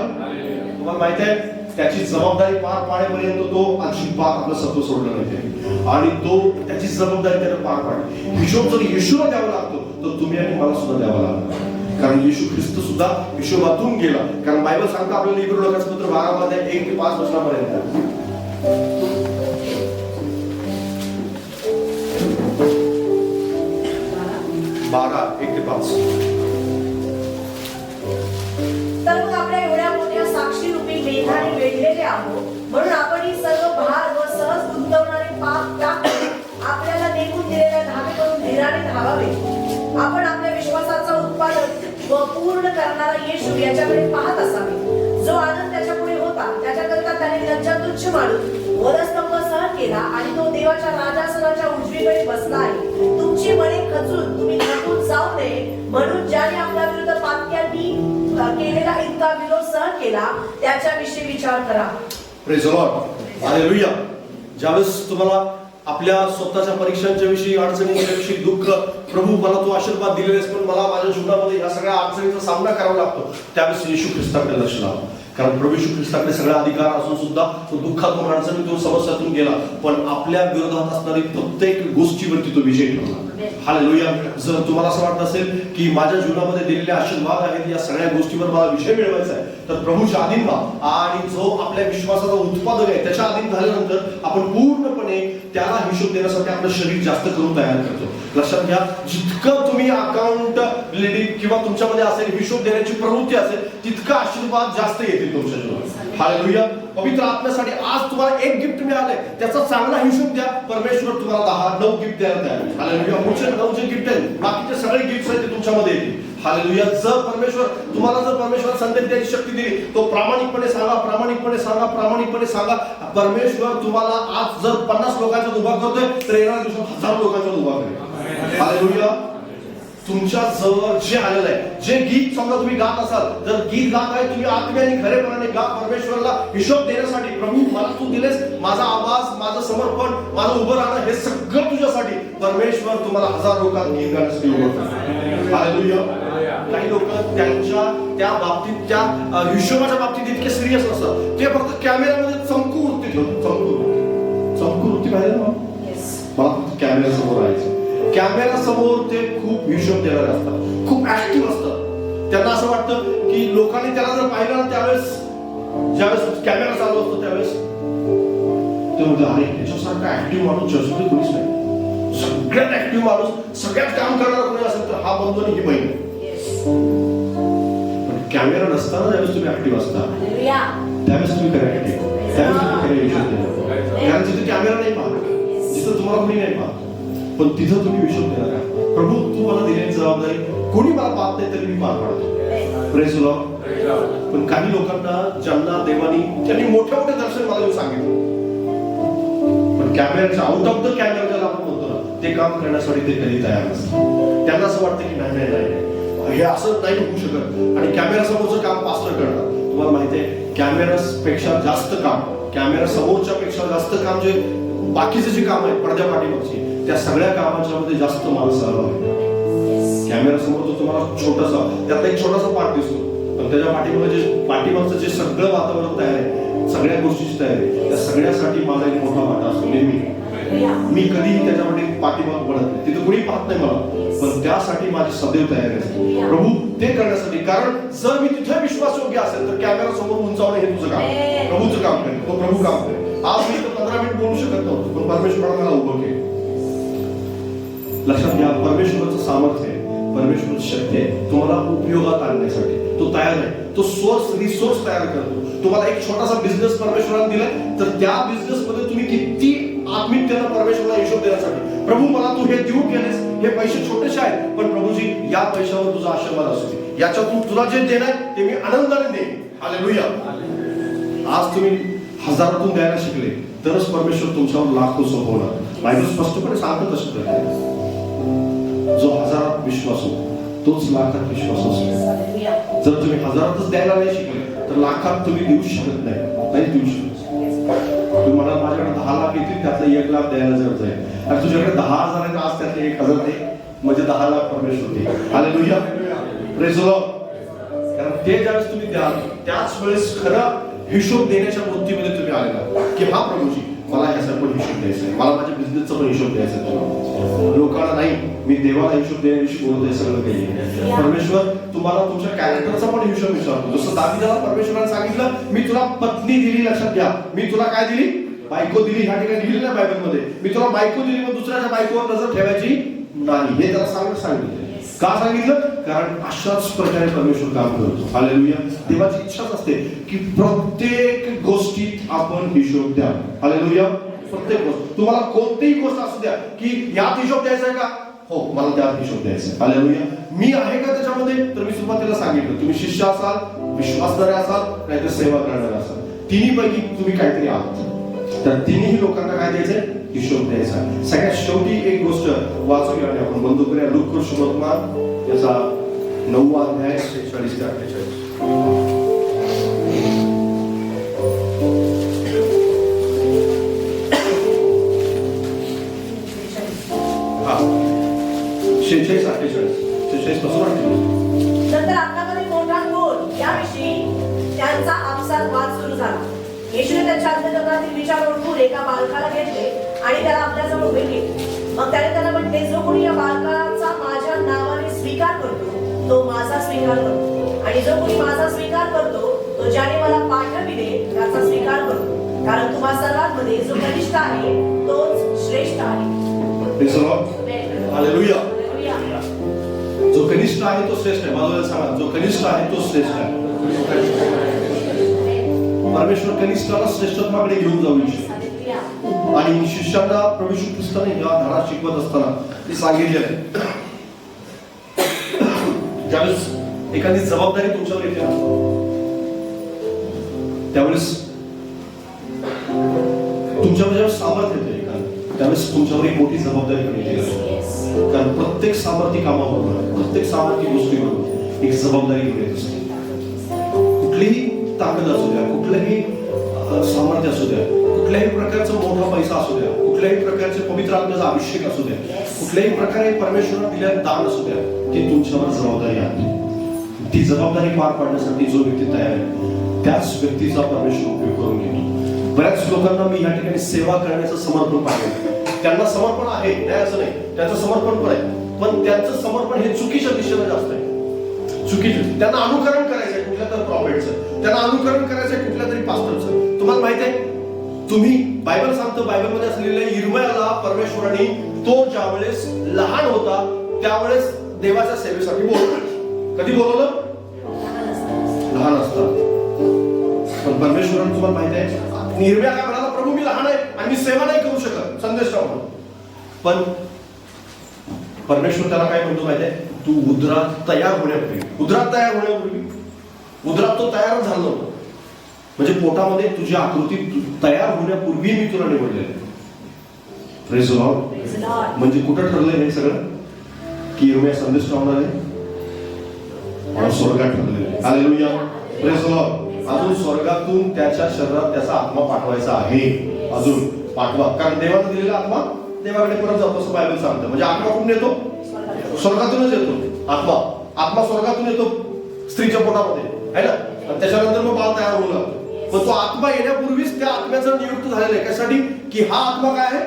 तुम्हाला माहित आहे त्याची जबाबदारी पार पाडेपर्यंत तो अजिबात आपलं सत्व सोडलं नाही आणि तो त्याची जबाबदारी त्याने पार पाडली. हिशोब जर येशूला द्यावा लागतो तर तुम्ही आणि मला सुद्धा द्यावा लागतो. कारण येशू ख्रिस्त सुद्धा हिशोबातून गेला. कारण बायबल सांगतं आपल्याला इब्री लोकांचं पत्र 12 मध्ये 1 ते 5 वचनापर्यंत 12 1 ते 5. तर मग आपल्या एवढ्या मोठ्या साक्षी रूपी मेघाने वेढलेले आहोत म्हणून आपण ही सर्व भार व सहज गुंतवणारे पाप टाकून आपल्याला नेमून दिलेल्या धावेकडून धीराने धावावे. आपण आपल्या विश्वासाचा उत्पादक व पूर्ण करणारा येशू याच्याकडे पाहत असावे. जो आनंद त्याच्या पुढे होता त्याच्याकरता त्याने लज्जा तुच्छ मानून वधस्तंभ सहन केला आणि तो देवाच्या राजासनाच्या उजवीकडे बसला आहे. तुमची मने खचून तुम्ही खचून जाऊ नये म्हणून ज्याने आपल्या विरुद्ध पातक्यांनी केलेला इतका विरोध सहन केला त्याच्याविषयी विचार करा. Praise the Lord. हालेलुया. ज्यावेळेस तुम्हाला आपल्या स्वतःच्या परीक्षांच्या विषयी अडचणींच्या विषयी दुःख प्रभू मला तू आशीर्वाद दिलेलेस पण मला माझ्या जीवनामध्ये या सगळ्या अडचणींचा सामना करावा लागतो त्यावेळेस येशू ख्रिस्ताकडे लक्ष लावा. कारण प्रभू येशू ख्रिस्ताकडे सगळा अधिकार असून सुद्धा तो दुःखातून अडचणीतून समस्यातून गेला पण आपल्या विरोधात असणारी प्रत्येक गोष्टीवरती तो विजय ठेवला. हालेलुया. जर तुम्हाला असं वाटत असेल की माझ्या जीवनामध्ये दिलेले आशीर्वाद आहेत या सगळ्या गोष्टीवर मला विजय मिळवायचा आहे तर प्रभूच्या अधीन व्हा आणि जो आपल्या विश्वासाचा उत्पादक आहे त्याच्या अधीन झाल्यानंतर आपण पूर्णपणे त्याला हिशोब देण्यासाठी आपलं शरीर जास्त करून तयार करतो. लक्षात घ्या जितकं तुम्ही अकाउंटबिलिटी किंवा तुमच्यामध्ये असेल हिशोब देण्याची प्रवृत्ती असेल तितका आशीर्वाद जास्त येतील तुमच्या जीवनात. हालेलुया. पवित्र आत्म्यासाठी आज तुम्हाला एक गिफ्ट मिळालंय त्याचा चांगला हिशोब द्या. परमेश्वर तुम्हाला 10-9 गिफ्ट द्यायला तयार आहे. हालेलुया. पुढचे 9 जे गिफ्ट आहेत बाकीचे सगळे गिफ्ट आहेत ते तुमच्यामध्ये येतील. हालेलुया. जर परमेश्वर संदेश द्यायची शक्ती दिली तो प्रामाणिकपणे सांगा प्रामाणिकपणे सांगा प्रामाणिकपणे सांगा. परमेश्वर तुम्हाला आज जर 50 लोकांचा उभा करतोय तर येणाऱ्या दिवसात 1000 लोकांचा उभा करेल. हालेलुया. तुमच्या जवळ जे आलेलं आहे जे गीत समजा तुम्ही गात असाल जर गीत गात आहे तुम्ही आत्म्याने खरेपणाने गा. परमेश्वराला हिशोब देण्यासाठी प्रभू मला तू दिलेस माझा आवाज माझं समर्पण माझं उभं राहणं हे सगळं तुझ्यासाठी. परमेश्वर तुम्हाला 1000 लोकांना गीत गाण्यासाठी उभं करतो. हालेलुया. काही लोक त्यांच्या त्या बाबतीत त्या हिशोबाच्या बाबतीत इतके सिरियस असतात ते फक्त कॅमेऱ्यामध्ये चमकू वृत्ती ठेवतात. चमकू वृत्ती पाहिजे ना मला कॅमेरा समोर राहायचं. कॅमेरा समोर ते खूप हिशोब देणारे असतात खूप ऍक्टिव्ह असतात. त्यांना असं वाटतं की लोकांनी त्याला जर पाहिलं ना त्यावेळेस ज्यावेळेस कॅमेरा चालू असतो त्यावेळेस ते म्हणतात अरे त्याच्यासारखा ऍक्टिव्ह माणूस जगामध्ये कोणीच नाही. सगळ्यात ऍक्टिव्ह माणूस सगळ्यात काम करणारा कोणी असेल तर हा बंधू आणि ही बहीण. पण कॅमेरा नसताना ज्यावेळेस तुम्ही ऍक्टिव्ह असता त्यावेळेस तुम्ही खरे ऍक्टिव्ह त्यावेळेस तुम्ही खरे हिशोब देणार. कारण जिथे कॅमेरा नाही पाहत जिथं तुम्हाला कोणी नाही पाहत पण तिथं तुम्ही हिशोब देणार आहे. प्रभू तू मला दिलेली जबाबदारी कोणी मला पाहत नाही तरी मी पार पाडतो. Praise the Lord. पण काही लोकांना ज्यांना देवानी त्यांनी मोठे मोठे दर्शन मला येऊन सांगितलं पण कॅमेऱ्याच्या आउट ऑफ द कॅमेरा ज्याला आपण म्हणतो ना ते काम करण्यासाठी ते कधी तयार नसतात. त्यांना असं वाटतं की नाही हे असं नाही होऊ शकत आणि कॅमेरा समोरचं काम पास्टर करतात. तुम्हाला माहिती आहे कॅमेरा पेक्षा जास्त काम कॅमेरा समोरच्या पेक्षा जास्त काम जे बाकीचे जे काम आहे पडद्या पाठीमागची त्या सगळ्या कामाच्या मध्ये जास्त माणूस सहभाग आहे. कॅमेरा समोर तो तुम्हाला छोटासा त्यातला एक छोटासा पार्ट दिसतो पण त्याच्या पाठीमागचं जे सगळं वातावरण तयार आहे सगळ्या गोष्टीची तयारी आहे त्या सगळ्यासाठी माझा एक मोठा वाटा असतो. मी कधीही त्याच्यामध्ये पाठीमाग पडत नाही. तिथं कोणी पाहत नाही मला पण त्यासाठी माझी सदैव तयारी असते प्रभू ते करण्यासाठी. कारण जर मी तिथे विश्वासयोग्य असेल तर कॅमेरा समोर उंचावणं हे तुझं काम प्रभूचं काम करेल. तो प्रभू काम करेल. आज मी 15 मिनिट बोलू शकत नव्हतो पण परमेश्वराने मला उभं केलं. लक्षात घ्या परमेश्वराचं सामर्थ्य आहे परमेश्वराची शक्ती आहे तुम्हाला उपयोगात आणण्यासाठी. तो तयार आहे. तो रिसोर्स तयार करतो. तुम्हाला एक छोटासा बिझनेस परमेश्वराने दिलाय तर त्या बिझनेस मध्ये तुम्ही किती आत्मिकतेनं परमेश्वराला हिशोब देण्यासाठी प्रभू मला तू हे देऊ केलेस हे पैसे छोटेसे आहेत पण प्रभूजी या पैशावर तुझा आशीर्वाद असू दे याच्यातून तुला जे देणार ते मी आनंदाने देईन. हालेलुया. आज तुम्ही हजारातून द्यायला शिकले तरच परमेश्वर तुमच्यावर लाखो सोपवणार. बायबल स्पष्टपणे सांगत असतो जो हजारात विश्वास होतो तोच लाखात विश्वास असतो. जर तुम्ही हजारातच द्यायला नाही शिकले तर लाखात तुम्ही देऊ शकत नाही देऊ शकत. तुम्ही म्हणाल माझ्याकडे 10 लाख येतील त्यातलं 1 लाख द्यायला जर जाईल आणि तुझ्याकडे 10,000 आहे आज त्यातले 1,000 आहे म्हणजे 10 लाख परमेश्वर देईल. हालेलुया. Praise the Lord. कारण ते ज्यावेळेस तुम्ही द्याल त्याच वेळेस खरं हिशोब देण्याच्या वृत्तीमध्ये तुम्ही आलेला की हा प्रभूजी मला ह्याचा पण हिशोब द्यायचा आहे, मला माझ्या बिझनेसचा पण हिशोब द्यायचा आहे. लोकांना नाही, मी देवाला हिशोब देण्याविषयी बोलत आहे सगळं काही. परमेश्वर तुम्हाला तुमच्या कॅरेक्टरचा पण हिशोब विचारतो. जसं दाविदाला परमेश्वराने सांगितलं, मी तुला पत्नी दिली, लक्षात घ्या, मी तुला काय दिली, बायको दिली. ह्या ठिकाणी लिहिलेलं आहे बायबलमध्ये, मी तुला बायको दिली, मग दुसऱ्याच्या बायकोवर नजर ठेवायची नाही. हे त्याला सांगितलं. का सांगितलं? कारण अशाच प्रकारे परमेश्वर काम करतो. हालेलुया. देवाची इच्छाच असते की प्रत्येक गोष्टीत आपण हिशोब द्या. हालेलुया. प्रत्येक गोष्ट, तुम्हाला कोणतीही गोष्ट असू द्या की यात हिशोब द्यायचा आहे का, हो मला त्यात हिशोब द्यायचा आहे. हालेलुया. मी आहे का त्याच्यामध्ये, तर मी सुरुवातीला सांगितलं, तुम्ही शिष्य असाल, विश्वासणारे असाल, नाहीतर सेवा करणारे असाल, तिन्ही पैकी तुम्ही काहीतरी आहात. तर तिन्ही लोकांना काय द्यायचंय, हिशोब द्यायचा. सगळ्यात शेवटी एक गोष्ट वाचूया आणि आपण बंद करूया. लूका सुसमाचार याचा 9वा अध्याय 46 ते 48. हा 46 48 पासून 48. नंतर अंगामध्ये मोठा घोर याविषयी त्यांचा आपसात वाद सुरू झाला. येशूने त्यांच्या अंतःकरणातील विचार ओळखून एका बालकाला घेतले आणि त्याला आपल्याजवळ उभे केले. मग त्याने त्याला म्हटले, जो कोणी या बालकाचा माझ्या नावाने स्वीकार करतो तो माझा स्वीकार करतो, आणि जो कोणी माझा स्वीकार करतो तो ज्याने मला पाठविले त्याचा स्वीकार करतो. कारण तुम्हा सर्वांमध्ये जो कनिष्ठ आहे तोच श्रेष्ठ आहे. हालेलुया. जो कनिष्ठ आहे तो श्रेष्ठ आहे. बाजूला सांगा, जो कनिष्ठ आहे तो श्रेष्ठ आहे. परमेश्वर कनिष्ठाला श्रेष्ठत्वाकडे घेऊन जाऊ इच्छितो. आणि शिष्यांना प्रभू येशू ख्रिस्ताने हा धडा शिकवत असताना ते सांगितलेलं आहे, ज्यावेळेस एखादी जबाबदारी तुमच्यावर येते त्यावेळेस तुमच्यावर सामर्थ्य येते एखादं, त्यावेळेस तुमच्यावर एक मोठी जबाबदारी पण येते. कारण प्रत्येक सामर्थ्य कामाबरोबर, प्रत्येक सामर्थ्य गोष्टीबरोबर एक जबाबदारी घेऊन येत असते. कुठलीही ताकद असू द्या, कुठलंही सामर्थ्य असू द्या, कुठल्याही प्रकारचा मोठा पैसा असू द्या, कुठल्याही प्रकारचे पवित्र आत्म्याचा अभिषेक असू द्या, कुठल्याही प्रकारे परमेश्वराने दिलेलं दान असू द्या, ती तुमच्यावर जबाबदारी आहे. ती जबाबदारी पार पाडण्यासाठी जो व्यक्ती तयार आहे त्याच व्यक्तीचा परमेश्वर उपयोग करून घेतो. बऱ्याच लोकांना मी या ठिकाणी सेवा करण्याचं समर्पण पाहिजे. त्यांना समर्पण आहे, नाही असं नाही, त्यांचं समर्पण पण आहे, पण त्यांचं समर्पण हे चुकीच्या दिशेने जास्त आहे. चुकीचं, त्यांना अनुकरण करायचंय कुठल्या तरी प्रॉफिटचं, त्यांना अनुकरण करायचंय कुठल्या तरी पास्टरचं. तुम्हाला माहित आहे, तुम्ही बायबल सांगतो, बायबलमध्ये असलेल्या यिर्मयाला परमेश्वराने तो ज्यावेळेस लहान होता त्यावेळेस देवाच्या सेवेसाठी बोलवलं. कधी बोलवलं? लहान असतात. पण परमेश्वराने तुम्हाला माहित आहे, यिर्मया काय म्हणाला, प्रभू मी लहान आहे आणि मी सेवा नाही करू शकत, संदेश म्हणून. पण परमेश्वर त्याला काय म्हणतो माहिती आहे, तू उदरात तयार होण्यापूर्वी, उदरात तो तयार झाला नव्हता, म्हणजे पोटामध्ये तुझी आकृती तयार होण्यापूर्वी मी तुला निवडलेलं. Praise the Lord. म्हणजे कुठं ठरलंय हे सगळं, की यिर्मया संदेश लावणार आहे, स्वर्गात ठरलेलं. हालेलुया. Praise the Lord. अजून स्वर्गातून त्याच्या शरीरात त्याचा आत्मा पाठवायचा आहे, अजून पाठवा. कारण देवाने दिलेला आत्मा देवाकडे परत जातो असं बायबल सांगतं. म्हणजे आत्मा कुठून येतो? स्वर्गातूनच येतो. आत्मा स्वर्गातून येतो स्त्रीच्या पोटामध्ये, आहे ना. त्याच्यानंतर मग बाळ तयार होऊ लागतो. पण तो आत्मा येण्यापूर्वीच त्या आत्म्याचं नियुक्त झालेलं आहे. कशासाठी? की हा आत्मा काय आहे?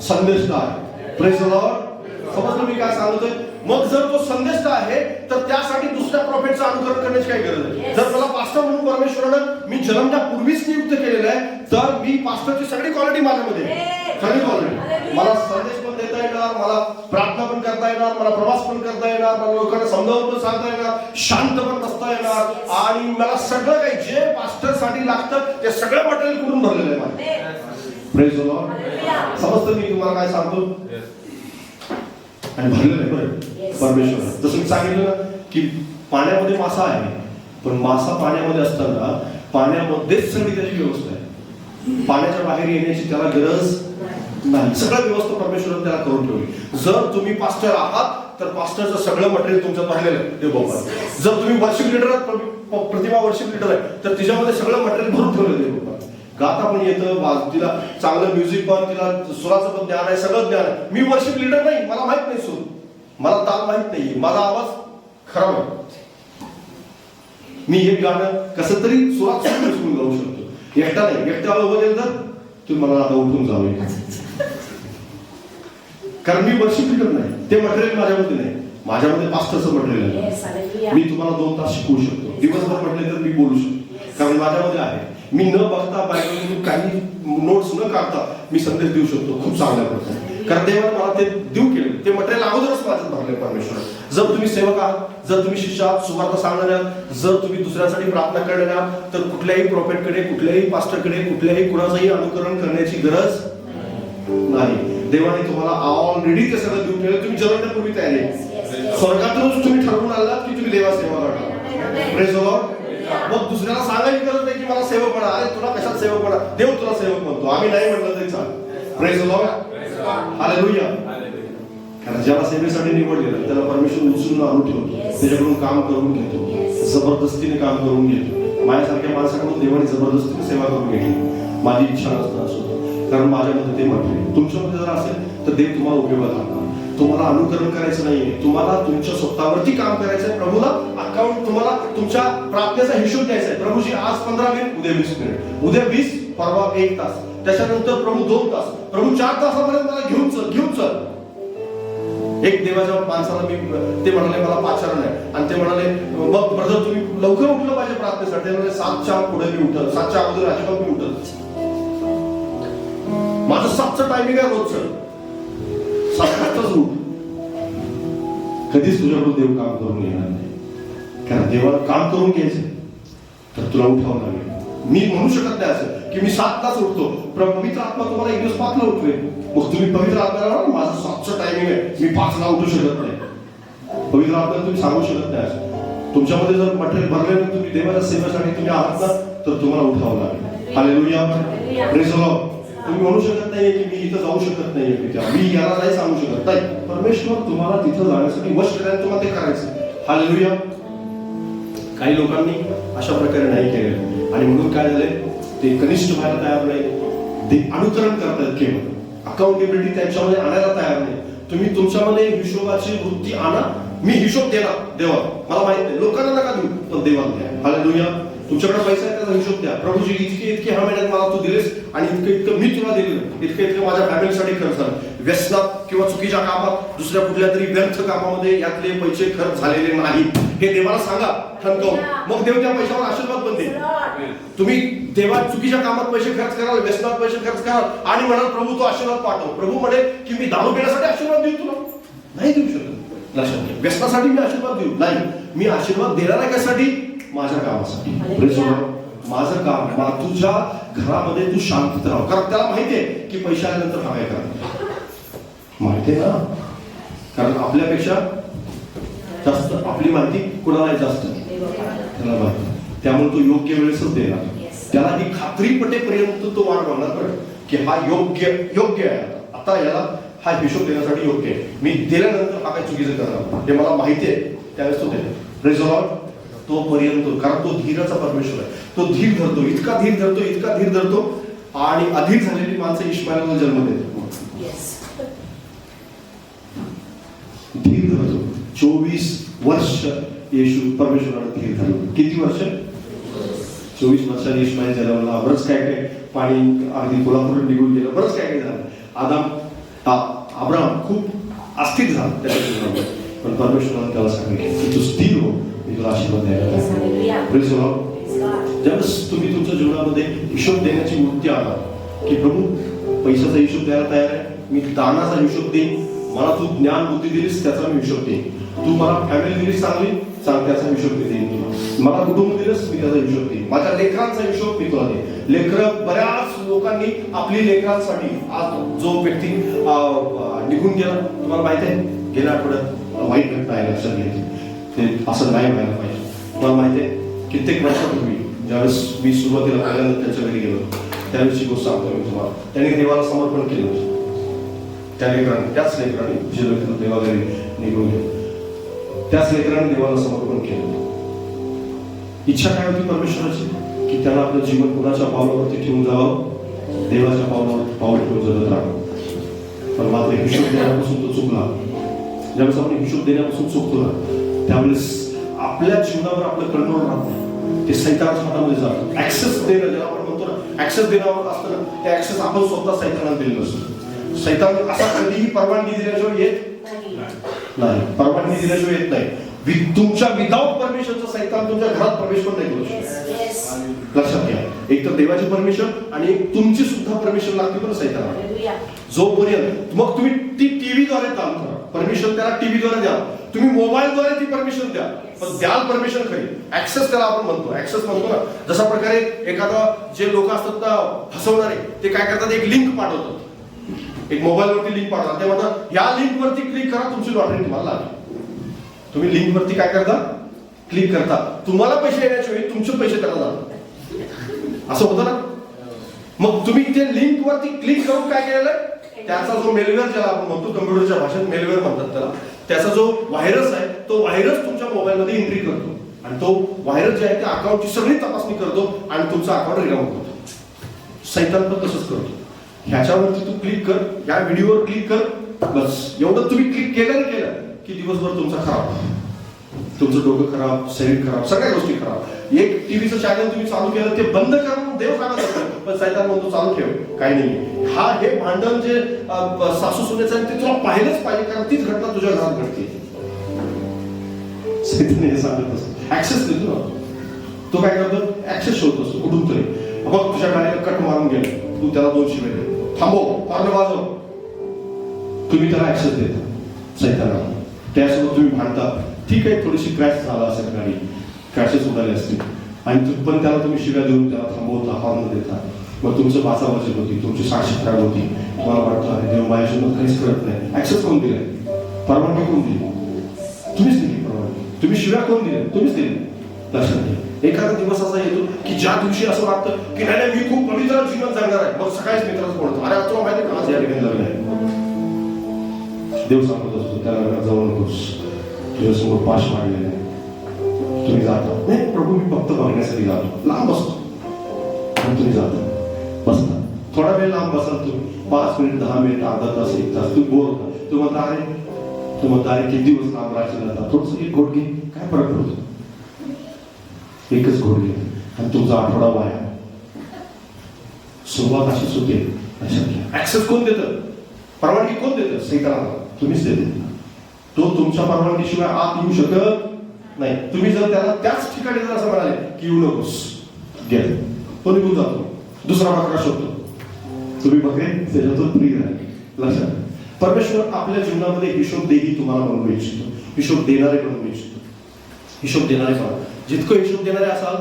संदेष्टा आहे. Praise the Lord. समजलं मी काय सांगतोय? मग जर तो संदेष्टा आहे तर त्यासाठी दुसऱ्या प्रॉफिटचं अनुकरण करण्याची काही गरज नाही. जर मला पास्टर म्हणून परमेश्वरानं मी जन्मण्यापूर्वीच नियुक्त केलेलं आहे, तर मी पास्टरची सगळी क्वालिटी माझ्यामध्ये, सगळी क्वालिटी. मला संदेश पण देता येणार, मला प्रार्थना पण करता येणार, मला प्रवास पण करता येणार, मला लोकांना समजावून पण सांगता येणार, शांत पण बसता येणार, आणि मला सगळं काही जे पास्टरसाठी लागतं ते सगळं मटेरियल कुठून भरलेलं आहे माझं. Praise the Lord. समजतं मी तुम्हाला काय सांगतो? आणि भरलेलं आहे बरं परमेश्वर. जसं मी सांगितलं ना की पाण्यामध्ये मासा आहे, पण मासा पाण्यामध्ये असताना पाण्यामध्येच सगळी त्याची व्यवस्था आहे. पाण्याच्या बाहेर येण्याची त्याला गरज नाही. सगळं व्यवस्था परमेश्वराने त्याला करून ठेवली. जर तुम्ही पास्टर आहात तर पास्टरचं सगळं मटेरियल तुमच्यात भरलेलं आहे देवबापाने. जर तुम्ही वर्शिप लीडर आहात, प्रतिमा वर्शिप लीडर आहे, तर तिच्यामध्ये सगळं मटेरियल भरून ठेवलं देवबापाने. गाता पण येतं, तिला चांगलं म्युझिक पण, तिला सुराचं पण ज्ञान आहे, सगळं ज्ञान आहे. मी वर्शिप लीडर नाही, मला माहित नाही सूर, मला ताल माहित नाही, माझा आवाज खराब आहे. मी एक गाणं कसं तरी सुरात सुरून गाऊ शकतो, एकटा नाही, एकटा उभं केलं तर तुम्ही मला आता उठून जावे, कारण मी वर्षिप लीडर नाही, ते मटेरियल माझ्यामध्ये नाही, माझ्यामध्ये पास्टरचं मटेरियल आहे. Yes, hallelujah. मी तुम्हाला 2 तास शिकवू शकतो, दिवसभर म्हटले तर मी बोलू शकतो, कारण माझ्यामध्ये आहे. मी न बघता बायबलमधून काही नोट्स न काढता मी संदेश देऊ शकतो खूप चांगल्या प्रकारे, कारण देवाने मला ते देऊ केले, ते मटेरियल अगोदरच माझ्यात भरले परमेश्वर. जर तुम्ही सेवक आहात, जर तुम्ही शिष्य आहात, सुवार्ता सांगणारे आहात, जर तुम्ही दुसऱ्यासाठी प्रार्थना करणारे आहात, तर कुठल्याही प्रॉफेटकडे, कुठल्याही पास्टरकडे, कुठल्याही कुणाचंही अनुकरण करण्याची गरज नाही. देवाने तुम्हाला ऑलरेडी ते सगळं देऊन ठेवलं, तुम्ही जन्मण्यापूर्वी तयारी आहे. स्वर्गातूनच तुम्ही ठरवून आलात की तुम्ही देवा सेवा करणार. Praise the Lord. मग दुसऱ्याला सांगायची गरज नाही की मला सेवक म्हणा, अरे तुला कशात सेवक म्हणा, देव तुला सेवक म्हणतो, आम्ही नाही म्हटलं तरी चालेल. Praise the Lord. हालेलुया. कारण ज्याला सेवेसाठी निवडलेलं त्याला परमेश्वर उचलून आणून ठेवतो, त्याच्याकडून काम करून घेतो, जबरदस्तीने काम करून घेतो. माझ्यासारख्या माणसाकडून देवाने जबरदस्तीने सेवा करून घेतली. माझी इच्छा नसताना सुद्धा, कारण माझ्यामध्ये ते म्हटले. तुमच्यामध्ये जर असेल तर देव तुम्हाला उपयोगात आणणार. तुम्हाला अनुकरण करायचं नाहीये, तुम्हाला तुमच्या स्वतःवरती काम करायचं आहे. प्रभूला अकाउंट, तुम्हाला तुमच्या प्रार्थनेचा हिशोब द्यायचा आहे. प्रभूजी आज 15 मिनिट, उद्या 20 मिनिट, उद्या 20, परवा 1 तास, त्याच्यानंतर प्रभू 2 तास, प्रभू 4 तासापर्यंत मला घेऊन चल. एक देवाच्या माणसाला मी ते म्हणाले मला पाचारण आहे, आणि ते म्हणाले मग ब्रदर तुम्ही लवकर उठलं पाहिजे प्रार्थनेसाठी. ते म्हणाले 7च्या पुढे मी उठल, 7च्या अगोदर अजिबात मी उठल. माझं 7चं टायमिंग आहे रोजचं, 7 वाजताच उठ. कधीच तुझ्याकडून देव काम करून येणार नाही, कारण देवाला काम करून घ्यायचं तर तुला उठावं लागेल. मी म्हणू शकत नाही असं की मी 7 तास उठतो, पवित्र आत्मा तुम्हाला एक दिवस 5 ला उठवेल, मग तुम्ही पवित्र आत्म्याला माझं 7चं टायमिंग आहे, मी 5 ला उठू शकत नाही. पवित्र आत्म्याला तुम्ही सांगू शकत नाही असं. तुमच्यामध्ये जर मटेरियल भरलेलं तुम्ही देवाच्या सेवेसाठी तुम्ही आहात ना, तर तुम्हाला उठावं लागेल. हालेलुया. Praise the Lord. तुम्ही म्हणू शकत नाहीये की मी इथं जाऊ शकत नाहीये, मी याला नाही सांगू शकत नाही. परमेश्वर तुम्हाला तिथं जाण्यासाठी वश करायला तुम्हाला ते करायचं. हालेलुया. काही लोकांनी अशा प्रकारे नाही केलं, आणि म्हणून काय झालंय, ते कनिष्ठ व्हायला तयार नाही, ते अनुकरण करतात केवळ, अकाउंटेबिलिटी त्यांच्यामध्ये आणायला तयार नाही. तुम्ही तुमच्यामध्ये हिशोबाची वृत्ती आणा. मी हिशोब देणार देवा, मला माहित नाही, लोकांना नका देऊ, पण देवाला द्या. हालेलुया. तुमच्याकडे पैसा आहे त्याचा हिशोब द्या. प्रभूजी इतके ह्या महिन्यात मला तू दिलेस, आणि इतकं मी तुला दिलेलं, इतकं माझ्या फॅमिलीसाठी खर्च झाला. व्यसनात किंवा चुकीच्या कामात, दुसऱ्या कुठल्या तरी व्यर्थ कामामध्ये यातले पैसे खर्च झालेले नाही, हे देवाला सांगा ठणकावून. मग देव त्या पैशावर आशीर्वाद पण देईल. तुम्ही देवा चुकीच्या कामात पैसे खर्च कराल, व्यसनात पैसे खर्च कराल, आणि म्हणाल प्रभू तो आशीर्वाद पाठव. प्रभू म्हणे की मी दारू पिण्यासाठी आशीर्वाद देऊ तुला, नाही देऊ शकत. लक्षात घ्या, व्यसनासाठी मी आशीर्वाद देऊ नाही, मी आशीर्वाद देणार आहे कशासाठी? माझ्या कामासाठी. माझं काम, तुझ्या घरामध्ये तू शांतीत राहा, कारण त्याला माहितीये की पैसे आल्यानंतर हा काय करा, माहितीये ना, कारण आपल्यापेक्षा जास्त आपली माहिती कुणाला जास्त त्याला माहिती, त्यामुळे तो योग्य वेळेसच देणार. त्याला ही खात्री पटेपर्यंत तो वाढवणार की हा योग्य आहे, आता याला हा हिशोब देण्यासाठी योग्य आहे, मी दिल्यानंतर हा काय चुकीचं करणार हे मला माहिती आहे, त्यावेळेस तो देणार. Praise the Lord. तोपर्यंत, कारण तो धीराचा परमेश्वर आहे, तो धीर धरतो, इतका धीर धरतो, आणि अधीर झालेली माणसं इश्माएलला जन्म देतात. धीर धरतो. 24 वर्ष येशू परमेश्वराने धीर धरलं. किती वर्ष? 24 वर्षांनी इश्माएल जन्मला. बरंच काय काय, पाणी अगदी कोल्हापूर निघून गेलं, बरंच काय काय झालं. अब्राहम खूप अस्थिर झाला त्याच्या जीवनामध्ये, पण परमेश्वराने त्याला सांगितलं की तू स्थिर हो, मी तुला आशीर्वाद द्यायला. Praise the Lord. ज्यावेळेस तुम्ही तुमच्या जीवनामध्ये हिशोब देण्याची वृत्ती आणा की प्रभू पैशाचा हिशोब द्यायला तयार आहे, मी दानाचा हिशोब देईन, मला तू ज्ञान बुद्धी दिलीस त्याचा मी हिशोब देईन, तू मला फॅमिली दिलीस चांगली त्याचा हिशोब मी देईन तुला, मला कुटुंब दिलंस मी त्याचा हिशोब देईन, माझ्या लेकरांचा हिशोब मी तुला देईन. लेकरं, बऱ्याच लोकांनी आपली लेकरांसाठी, आज जो व्यक्ती निघून गेला तुम्हाला माहिती आहे, गेल्या आठवड्यात वाईट घटना आहे, लक्षात घ्यायची, ते असं नाही व्हायला पाहिजे. तुम्हाला माहिती आहे कित्येक वर्षापूर्वी ज्यावेळेस मी सुरुवातीला पहिल्यांदा त्यांच्या घरी गेलो, त्यावेळेसची गोष्ट सांगतो मी तुम्हाला. त्यांनी देवाला समर्पण केलं, त्या लेकरांनी, त्याच लेकरांनी जे लोक देवाघरी निघून गेले, त्याच लेकरांनी देवाला समर्पण केलं. इच्छा काय होती परमेश्वराची की त्यांना आपलं जीवन कुणाच्या पावलावरती ठेवून जावं, देवाच्या पावलावरती पाऊल ठेवून जगत राहावं. पण मात्र हिशोब देण्यापासून तो चुकला. ज्यावेळेस आपण हिशोब देण्यापासून चुकतो ना, त्यावेळेस आपल्या जीवनावर आपलं कंट्रोल राहत नाही, ते सैतानाच्या हातामध्ये जातं. ऍक्सेस देणं ज्याला आपण म्हणतो ना, ऍक्सेस देणार असतं ना, ते ऍक्सेस आपण स्वतः सैतानाला दिलेलं असतो. सैतान असा कधीही परवानगी दिल्याशिवाय येत नाही, परवानगी दिल्याशिवाय येत नाही. तुमच्या विदाऊट परमिशनचं सैतान तुमच्या घरात प्रवेश पण नाही करू शकत. लक्षात घ्या, एक तर देवाची परमिशन आणि एक तुमची सुद्धा परमिशन लागते पण सैतानाला. जोपर्यंत मग तुम्ही ती टीव्हीद्वारे काम करा, परमिशन त्याला टीव्हीद्वारे द्या, तुम्ही मोबाईलद्वारे ती परमिशन द्या, पण द्याल परमिशन खरी. ऍक्सेस त्याला आपण म्हणतो, ऍक्सेस म्हणतो ना. जशा प्रकारे एखादा जे लोक असतात ना फसवणारे, ते काय करतात, एक लिंक पाठवतात, एक मोबाईलवरती लिंक पाठवतात, ते म्हणतात या लिंक वरती क्लिक करा, तुमची लॉटरी तुम्हाला लागेल. तुम्ही लिंक वरती काय करता, क्लिक करता, तुम्हाला पैसे येण्याच्या वेळी तुमचे पैसे त्याला जातात. असं होतं ना. मग तुम्ही ते लिंक वरती क्लिक करून काय केलेलं, त्याचा जो मेलवेअर ज्याला आपण म्हणतो, कम्प्युटरच्या भाषेत मेलवेअर म्हणतात त्याला, त्याचा जो व्हायरस आहे तो व्हायरस तुमच्या मोबाईलमध्ये एंट्री करतो आणि तो व्हायरस जे आहे त्या अकाउंटची सगळी तपासणी करतो आणि तुमचं अकाउंट रिकाम करतो. सैतान पण तसंच करतो. ह्याच्यावरती तू क्लिक कर, या व्हिडिओवर क्लिक कर, बस एवढं तुम्ही क्लिक केलं ना केलं की दिवसभर तुमचा खराब, तुमचं डोकं खराब, शरीर खराब, सगळ्या गोष्टी खराब. एक टीव्हीचं चॅनल तुम्ही चालू केलं, ते बंद करून देव सांगत असतो, पण सैतान म्हणतो चालू ठेव, काही नाही. हा हे भांडण जे सासू सुनेचं आहे ते तुला पाहिलंच पाहिजे, कारण तीच घटना तुझ्या घरात घडते. सैतान हे सांगत असतो, ऍक्सेस देतो ना. तो काय करतो, ऍक्सेस शोधत असतो कुठून तरी. मग तुझ्या गाडीला कट मारून गेले, तू त्याला 2 शिव्या दे, थांबव, हॉर्न वाजव, तुम्ही त्याला ऍक्सेस देता सैतानाला. त्यासोबत तुम्ही भांडता, ठीक आहे, थोडीशी क्रॅश झाला असेल, गाडी क्रॅशेस उडाले असतील, आणि पण त्याला तुम्ही शिव्या देऊन त्याला थांबवता, हॉर्न देता. मग तुमचं वाचावाची होती, तुमची साक्षी खराब होती, तुम्हाला वाटतं अरे देव माझ्यासोबत काहीच करत नाही. ऍक्सेस कोण दिलाय, परवानगी कोण दिली, तुम्हीच दिली परवानगी. तुम्ही शिव्या कोण दिल्या, तुम्हीच दिली. लक्षात घ्या, एखादा दिवस असा येतो की ज्या दिवशी असं वाटतं की नाही मी खूप पवित्र जीवन जगणार आहे, मग सकाळीच मित्राचं बोलतो, अरे तुला माहिती का आज या ठिकाणी लग्न आहे. देव सांगत असतो त्या लग्नात जाऊ नकोस, तुझ्यासमोर पाश मांडलेला आहे, तुम्ही जाता. नाही प्रभू मी फक्त बघण्यासाठी जातो, लांब बसतो, आणि तुम्ही जाता, बसता. थोडा वेळ लांब बसाल तुम्ही, 5 मिनिट 10 मिनिट, अर्धा तास 1 तास, तुम्ही बोर होता. तू म्हणता अरे किती दिवस लांब राहायचं जाता, थोडस एक घोट घे, काय फरक पडतो, एकच घोट घे आणि तुमचा आठवडा वाया. सुरुवात अशीच होते. ऍक्सेस कोण देतं, परवानगी कोण देतं, सैतानाला. तुम्हीच देते. तो तुमच्या परवानगीशिवाय आत येऊ शकत नाही. तुम्ही जर त्याला त्याच ठिकाणी जर असं म्हणाले की येऊ नकोस, गेल, तो निघून जातो, दुसरा बकरा शोधतो, तुम्ही बघेल त्याच्यातून प्रिय राहील. लक्षात, परमेश्वर आपल्या जीवनामध्ये हिशोब देही तुम्हाला बनवू इच्छितो, हिशोब देणारे बनवू इच्छितो. हिशोब देणारे बना. जितकं हिशोब देणारे असाल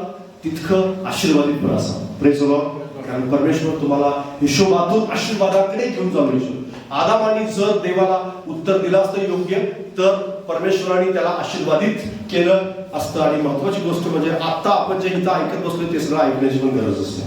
तितकं आशीर्वादित पण असाल. Praise the Lord. कारण परमेश्वर तुम्हाला हिशोबातून आशीर्वादाकडे घेऊन जाऊ इच्छितो. आदामाने जर देवाला उत्तर दिलं असतं योग्य, तर परमेश्वराने त्याला आशीर्वादित केलं असतं. आणि महत्वाची गोष्ट म्हणजे आता आपण जे इथं ऐकत बसलो ते सगळं ऐकण्याची पण गरज असते.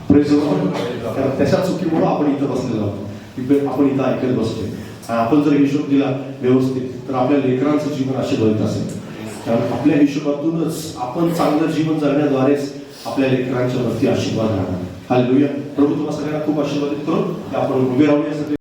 Praise the Lord. कारण त्याच्या चुकीमुळे आपण इथं बसलेलो आहोत, आपण इथं ऐकत बसतोय. आपण जर हिशोब दिला व्यवस्थित तर आपल्या लेकरांचं जीवन आशीर्वादित असेल. कारण आपल्या हिशोबातूनच आपण चांगलं जीवन जगण्याद्वारेच आपल्या लेकरांच्या वरती आशीर्वाद राहणार. हालेलुया. प्रभू तुम्हाला सगळ्यांना खूप आशीर्वादित करून आपण उभे राहूया.